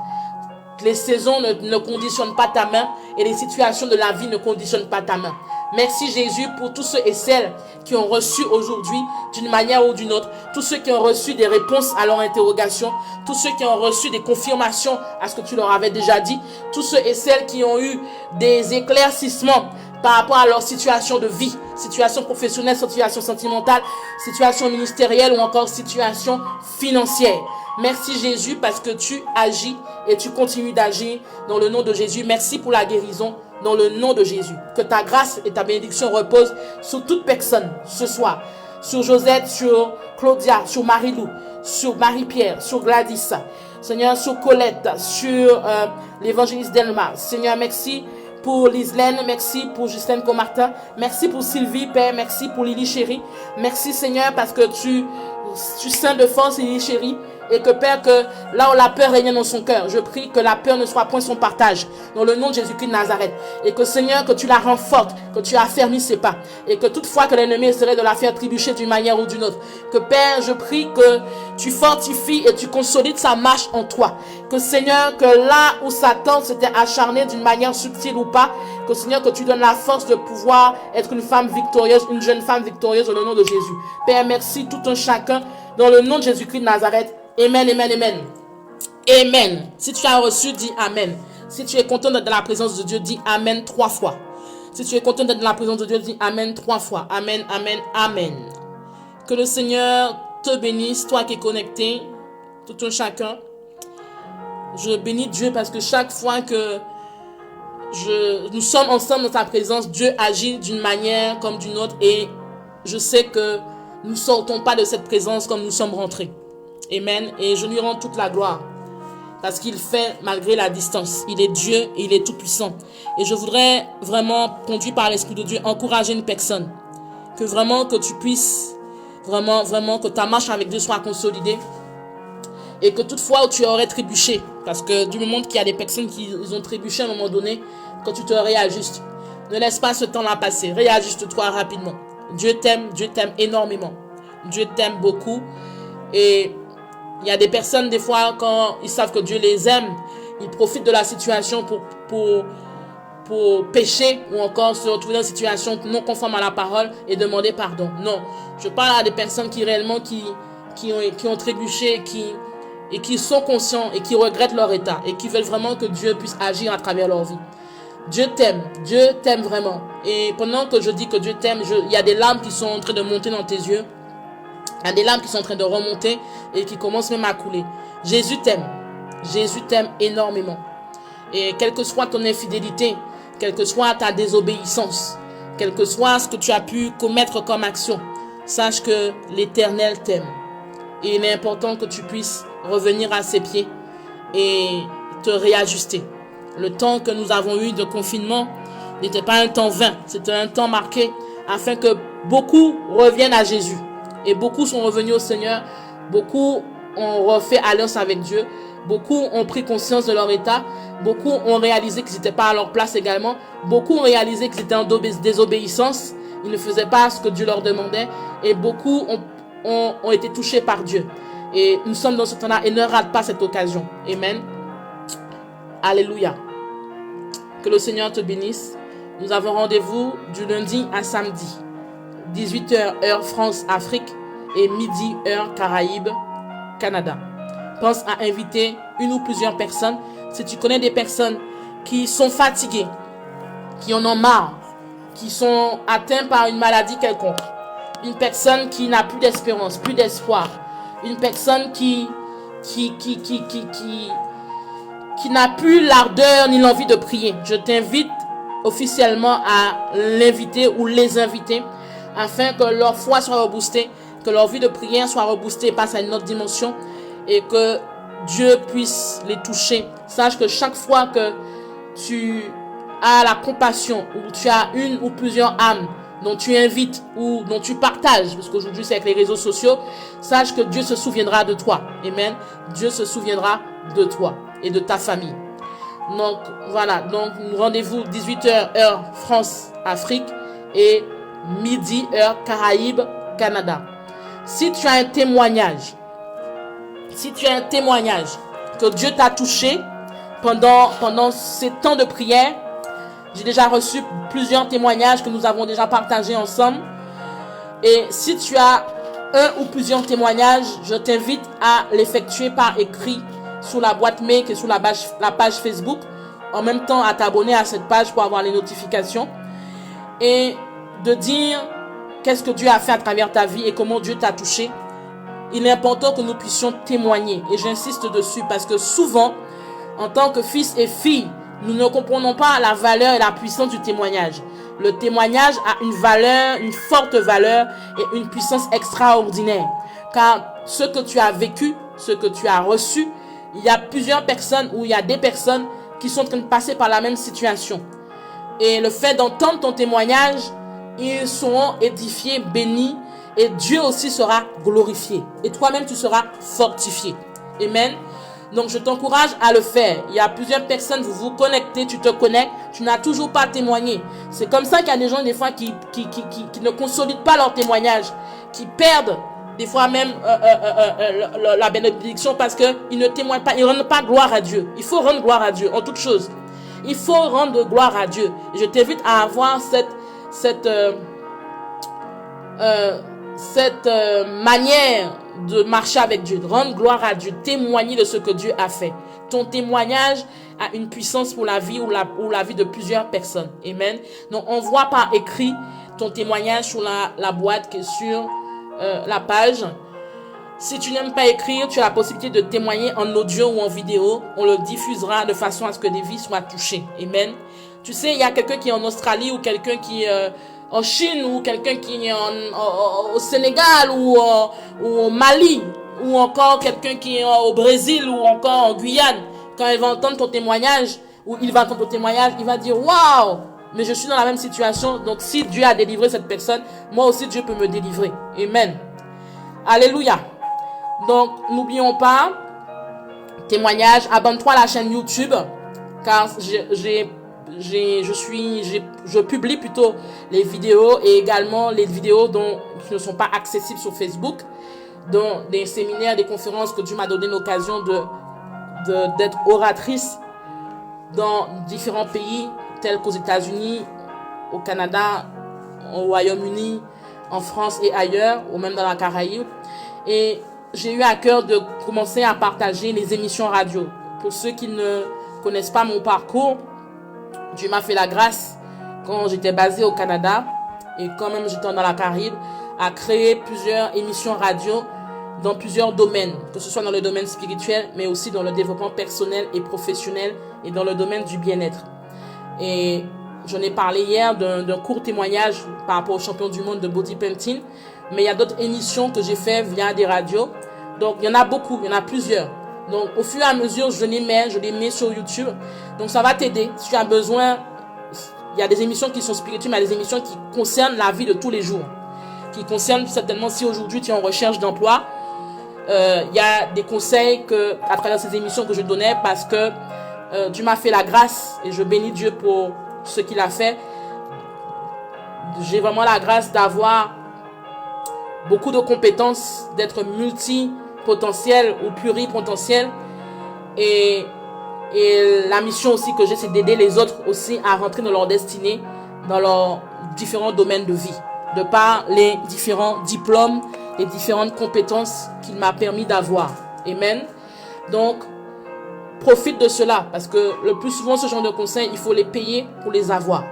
Les saisons ne conditionnent pas ta main et les situations de la vie ne conditionnent pas ta main. Merci Jésus pour tous ceux et celles qui ont reçu aujourd'hui d'une manière ou d'une autre, tous ceux qui ont reçu des réponses à leurs interrogations, tous ceux qui ont reçu des confirmations à ce que tu leur avais déjà dit, tous ceux et celles qui ont eu des éclaircissements par rapport à leur situation de vie, situation professionnelle, situation sentimentale, situation ministérielle ou encore situation financière. Merci Jésus parce que tu agis et tu continues d'agir dans le nom de Jésus. Merci pour la guérison dans le nom de Jésus. Que ta grâce et ta bénédiction reposent sur toute personne ce soir. Sur Josette, sur Claudia, sur Marie-Lou, sur Marie-Pierre, sur Gladys. Seigneur, sur Colette, sur l'évangéliste Delma. Seigneur, merci pour Lislaine, merci pour Justine Comartin, merci pour Sylvie, Père, merci pour Lily Chérie. Merci Seigneur parce que tu sains de force Lily Chérie. Et que Père, que là où la peur règne dans son cœur, je prie que la peur ne soit point son partage. Dans le nom de Jésus-Christ de Nazareth. Et que Seigneur, que tu la rends forte, que tu affermis ses pas. Et que toutefois que l'ennemi essaierait de la faire trébucher d'une manière ou d'une autre. Que Père, je prie que tu fortifies et tu consolides sa marche en toi. Que Seigneur, que là où Satan s'était acharné d'une manière subtile ou pas, que Seigneur, que tu donnes la force de pouvoir être une femme victorieuse, une jeune femme victorieuse au nom de Jésus. Père, merci tout un chacun dans le nom de Jésus-Christ de Nazareth. Amen, amen, amen. Amen. Si tu as reçu, dis Amen. Si tu es content d'être dans la présence de Dieu, dis Amen 3 fois. Si tu es content d'être dans la présence de Dieu, dis Amen 3 fois. Amen, amen, amen. Que le Seigneur te bénisse, toi qui es connecté, tout un chacun. Je bénis Dieu parce que chaque fois que nous sommes ensemble dans sa présence, Dieu agit d'une manière comme d'une autre et je sais que nous ne sortons pas de cette présence comme nous sommes rentrés. Amen. Et je lui rends toute la gloire. Parce qu'il fait malgré la distance. Il est Dieu et il est tout puissant. Et je voudrais vraiment, conduit par l'Esprit de Dieu, encourager une personne. Que vraiment que tu puisses, vraiment que ta marche avec Dieu soit consolidée. Et que toutefois où tu aurais trébuché. Parce que du moment qu'il y a des personnes qui ont trébuché à un moment donné, quand tu te réajustes. Ne laisse pas ce temps-là passer. Réajuste-toi rapidement. Dieu t'aime énormément. Dieu t'aime beaucoup. Et il y a des personnes, des fois, quand ils savent que Dieu les aime, ils profitent de la situation pour pécher ou encore se retrouver dans une situation non conforme à la parole et demander pardon. Non, je parle à des personnes qui réellement qui ont trébuché et qui sont conscients et qui regrettent leur état et qui veulent vraiment que Dieu puisse agir à travers leur vie. Dieu t'aime vraiment. Et pendant que je dis que Dieu t'aime, il y a des larmes qui sont en train de monter dans tes yeux. Il y a des larmes qui sont en train de remonter et qui commencent même à couler. Jésus t'aime. Jésus t'aime énormément. Et quelle que soit ton infidélité, quelle que soit ta désobéissance, quel que soit ce que tu as pu commettre comme action, sache que l'Éternel t'aime. Et il est important que tu puisses revenir à ses pieds et te réajuster. Le temps que nous avons eu de confinement n'était pas un temps vain. C'était un temps marqué afin que beaucoup reviennent à Jésus. Et beaucoup sont revenus au Seigneur. Beaucoup ont refait alliance avec Dieu. Beaucoup ont pris conscience de leur état. Beaucoup ont réalisé qu'ils n'étaient pas à leur place également. Beaucoup ont réalisé qu'ils étaient en désobéissance. Ils ne faisaient pas ce que Dieu leur demandait. Et beaucoup ont été touchés par Dieu. Et nous sommes dans ce temps-là et ne rate pas cette occasion. Amen. Alléluia. Que le Seigneur te bénisse. Nous avons rendez-vous du lundi à samedi. 18h heure France, Afrique et midi heure Caraïbes, Canada. Pense à inviter une ou plusieurs personnes. Si tu connais des personnes qui sont fatiguées, qui en ont marre, qui sont atteintes par une maladie quelconque, une personne qui n'a plus d'espérance, plus d'espoir, une personne qui n'a plus l'ardeur ni l'envie de prier, je t'invite officiellement à l'inviter ou les inviter afin que leur foi soit reboostée, que leur vie de prière soit reboostée et passe à une autre dimension et que Dieu puisse les toucher. Sache que chaque fois que tu as la compassion ou tu as une ou plusieurs âmes dont tu invites ou dont tu partages, parce qu'aujourd'hui c'est avec les réseaux sociaux, sache que Dieu se souviendra de toi. Amen. Dieu se souviendra de toi et de ta famille. Donc voilà, donc rendez-vous 18h heure France, Afrique et midi heure Caraïbes, Canada. Si tu as un témoignage que Dieu t'a touché pendant ces temps de prière, J'ai déjà reçu plusieurs témoignages que nous avons déjà partagés ensemble. Et si tu as un ou plusieurs témoignages, je t'invite à l'effectuer par écrit sur la boîte mail et sur la page Facebook. En même temps, à t'abonner à cette page pour avoir les notifications. Et de dire qu'est-ce que Dieu a fait à travers ta vie et comment Dieu t'a touché. Il est important que nous puissions témoigner. Et j'insiste dessus parce que souvent, en tant que fils et filles, nous ne comprenons pas la valeur et la puissance du témoignage. Le témoignage a une valeur, une forte valeur et une puissance extraordinaire. Car ce que tu as vécu, ce que tu as reçu, il y a plusieurs personnes ou il y a des personnes qui sont en train de passer par la même situation. Et le fait d'entendre ton témoignage, ils seront édifiés, bénis, et Dieu aussi sera glorifié. Et toi-même, tu seras fortifié. Amen. Donc, je t'encourage à le faire. Il y a plusieurs personnes, vous vous connectez, tu te connectes, tu n'as toujours pas témoigné. C'est comme ça qu'il y a des gens, des fois, qui ne consolident pas leur témoignage, qui perdent, des fois même, la bénédiction parce qu'ils ne témoignent pas, ils ne rendent pas gloire à Dieu. Il faut rendre gloire à Dieu en toutes choses. Il faut rendre gloire à Dieu. Et je t'invite à avoir cette manière de marcher avec Dieu, de rendre gloire à Dieu, témoigner de ce que Dieu a fait. Ton témoignage a une puissance pour la vie ou la vie de plusieurs personnes. Amen. Donc, envoie par écrit ton témoignage sur la boîte qui est sur la page. Si tu n'aimes pas écrire, tu as la possibilité de témoigner en audio ou en vidéo. On le diffusera de façon à ce que des vies soient touchées. Amen. Tu sais, il y a quelqu'un qui est en Australie ou quelqu'un qui est en Chine ou quelqu'un qui est au Sénégal ou au Mali ou encore quelqu'un qui est au Brésil ou encore en Guyane. Quand il va entendre ton témoignage ou il va entendre ton témoignage, il va dire « Waouh, mais je suis dans la même situation. Donc si Dieu a délivré cette personne, moi aussi Dieu peut me délivrer. » Amen. Alléluia. Donc, n'oublions pas, témoignage, abonne-toi à la chaîne YouTube, car je publie plutôt les vidéos et également les vidéos qui ne sont pas accessibles sur Facebook, dont des séminaires, des conférences que Dieu m'a donné l'occasion d'être oratrice dans différents pays, tels qu'aux États-Unis, au Canada, au Royaume-Uni, en France et ailleurs, ou même dans la Caraïbe. Et j'ai eu à cœur de commencer à partager les émissions radio. Pour ceux qui ne connaissent pas mon parcours, Dieu m'a fait la grâce, quand j'étais basée au Canada et quand même j'étais dans la Caraïbe, à créer plusieurs émissions radio dans plusieurs domaines, que ce soit dans le domaine spirituel, mais aussi dans le développement personnel et professionnel et dans le domaine du bien-être. Et j'en ai parlé hier d'un court témoignage par rapport au champion du monde de body painting, mais il y a d'autres émissions que j'ai fait via des radios. Donc, il y en a beaucoup, il y en a plusieurs. Donc, au fur et à mesure, je les mets sur YouTube. Donc, ça va t'aider. Si tu as besoin, il y a des émissions qui sont spirituelles, mais il y a des émissions qui concernent la vie de tous les jours. Qui concernent certainement, si aujourd'hui tu es en recherche d'emploi, il y a des conseils à travers ces émissions que je donnais parce que Dieu m'a fait la grâce et je bénis Dieu pour ce qu'il a fait. J'ai vraiment la grâce d'avoir beaucoup de compétences, d'être multipotentiel ou pluripotentiel. Et la mission aussi que j'ai, c'est d'aider les autres aussi à rentrer dans leur destinée, dans leurs différents domaines de vie, de par les différents diplômes, les différentes compétences qu'il m'a permis d'avoir. Amen. Donc, profite de cela, parce que le plus souvent, ce genre de conseils, il faut les payer pour les avoir.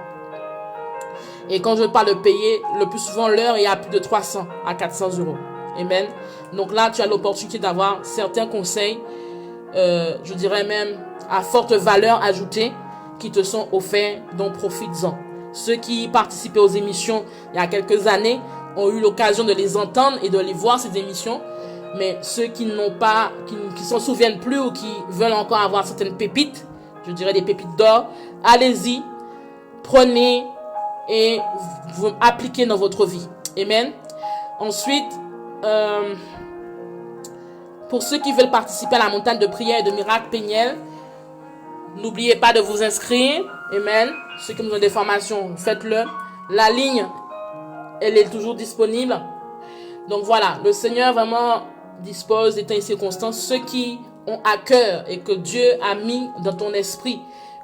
Et quand je parle de payer, le plus souvent, l'heure est à plus de 300 à 400 euros. Amen. Donc là, tu as l'opportunité d'avoir certains conseils, je dirais même à forte valeur ajoutée, qui te sont offerts, donc profites-en. Ceux qui participaient aux émissions il y a quelques années ont eu l'occasion de les entendre et de les voir, ces émissions. Mais ceux qui n'ont pas, qui s'en souviennent plus ou qui veulent encore avoir certaines pépites, je dirais des pépites d'or, allez-y, prenez et vous appliquez dans votre vie. Amen. Ensuite, pour ceux qui veulent participer à la montagne de prière et de miracle Péniel, n'oubliez pas de vous inscrire. Amen. Ceux qui ont des formations, faites-le. La ligne, elle est toujours disponible. Donc voilà, le Seigneur vraiment dispose des temps et circonstances. Ceux qui ont à cœur et que Dieu a mis dans ton esprit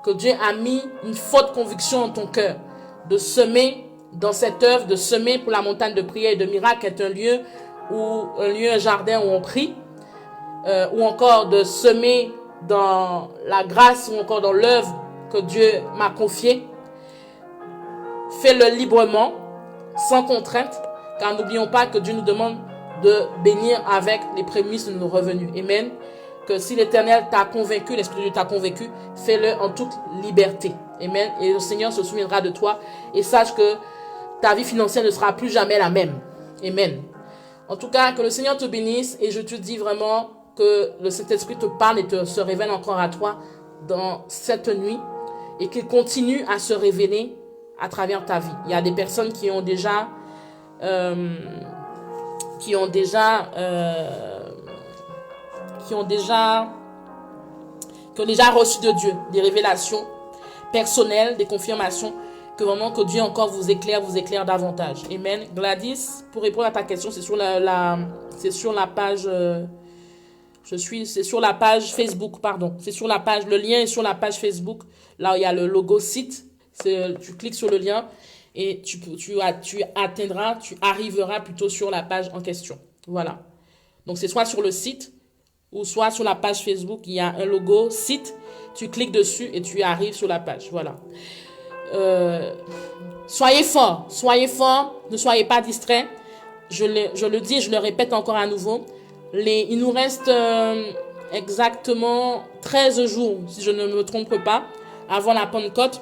que Dieu a mis une forte conviction en ton cœur de semer dans cette œuvre, de semer pour la montagne de prière et de miracle, est un lieu, un jardin où on prie, ou encore de semer dans la grâce ou encore dans l'œuvre que Dieu m'a confiée. Fais-le librement, sans contrainte, car n'oublions pas que Dieu nous demande de bénir avec les prémices de nos revenus. Amen. Que si l'Éternel t'a convaincu, l'Esprit de Dieu t'a convaincu, fais-le en toute liberté. Amen. Et le Seigneur se souviendra de toi et sache que ta vie financière ne sera plus jamais la même. Amen. En tout cas, que le Seigneur te bénisse et je te dis vraiment que le Saint-Esprit te parle et se révèle encore à toi dans cette nuit et qu'il continue à se révéler à travers ta vie. Il y a des personnes qui ont déjà reçu de Dieu des révélations personnelles, des confirmations, que Dieu encore vous éclaire davantage. Amen. Gladys, pour répondre à ta question, c'est sur la page c'est sur la page Facebook, pardon. C'est sur la page, le lien est sur la page Facebook, là où il y a le logo site. Tu cliques sur le lien et tu arriveras plutôt sur la page en question. Voilà. Donc c'est soit sur le site ou soit sur la page Facebook, il y a un logo site, tu cliques dessus et tu arrives sur la page. Voilà. Soyez forts, ne soyez pas distraits. Je le dis et je le répète encore à nouveau. Il nous reste exactement 13 jours, si je ne me trompe pas, avant la Pentecôte.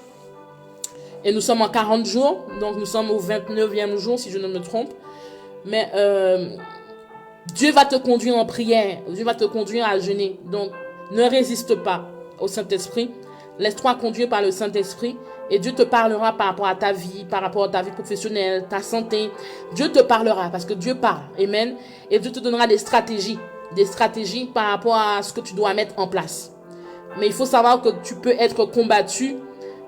Et nous sommes en 40 jours, donc nous sommes au 29e jour, si je ne me trompe. Mais Dieu va te conduire en prière, Dieu va te conduire à jeûner. Donc, ne résiste pas au Saint-Esprit. Laisse-toi conduire par le Saint-Esprit et Dieu te parlera par rapport à ta vie, par rapport à ta vie professionnelle, ta santé. Dieu te parlera parce que Dieu parle. Amen. Et Dieu te donnera des stratégies par rapport à ce que tu dois mettre en place. Mais il faut savoir que tu peux être combattu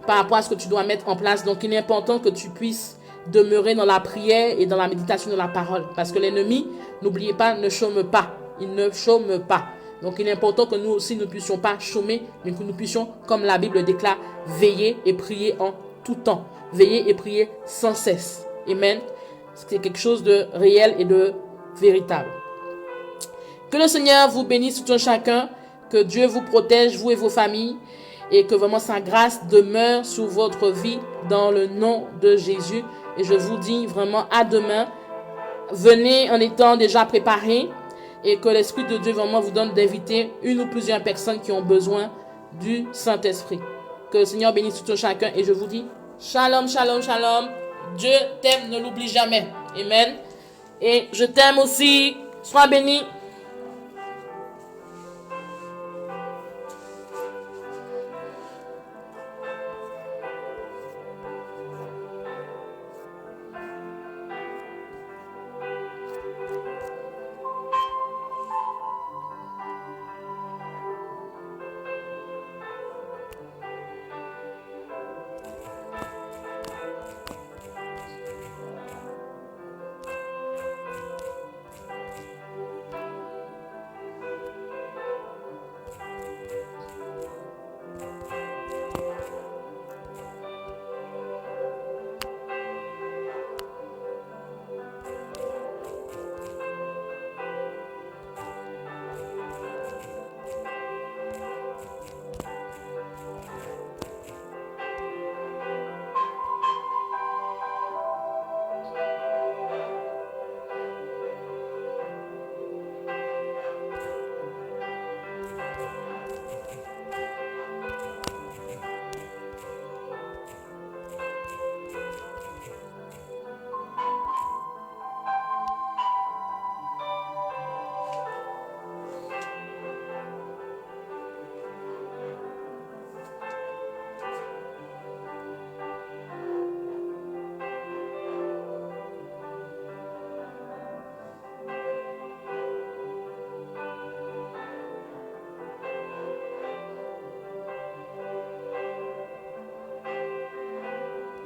par rapport à ce que tu dois mettre en place. Donc, il est important que tu puisses demeurer dans la prière et dans la méditation de la parole. Parce que l'ennemi, n'oubliez pas, ne chôme pas. Il ne chôme pas. Donc, il est important que nous aussi ne puissions pas chômer, mais que nous puissions, comme la Bible déclare, veiller et prier en tout temps. Veiller et prier sans cesse. Amen. C'est quelque chose de réel et de véritable. Que le Seigneur vous bénisse tout un chacun. Que Dieu vous protège, vous et vos familles. Et que vraiment sa grâce demeure sur votre vie dans le nom de Jésus. Et je vous dis vraiment à demain. Venez en étant déjà préparés. Et que l'Esprit de Dieu vraiment vous donne d'inviter une ou plusieurs personnes qui ont besoin du Saint-Esprit. Que le Seigneur bénisse tout chacun. Et je vous dis, shalom, shalom, shalom. Dieu t'aime, ne l'oublie jamais. Amen. Et je t'aime aussi. Sois béni.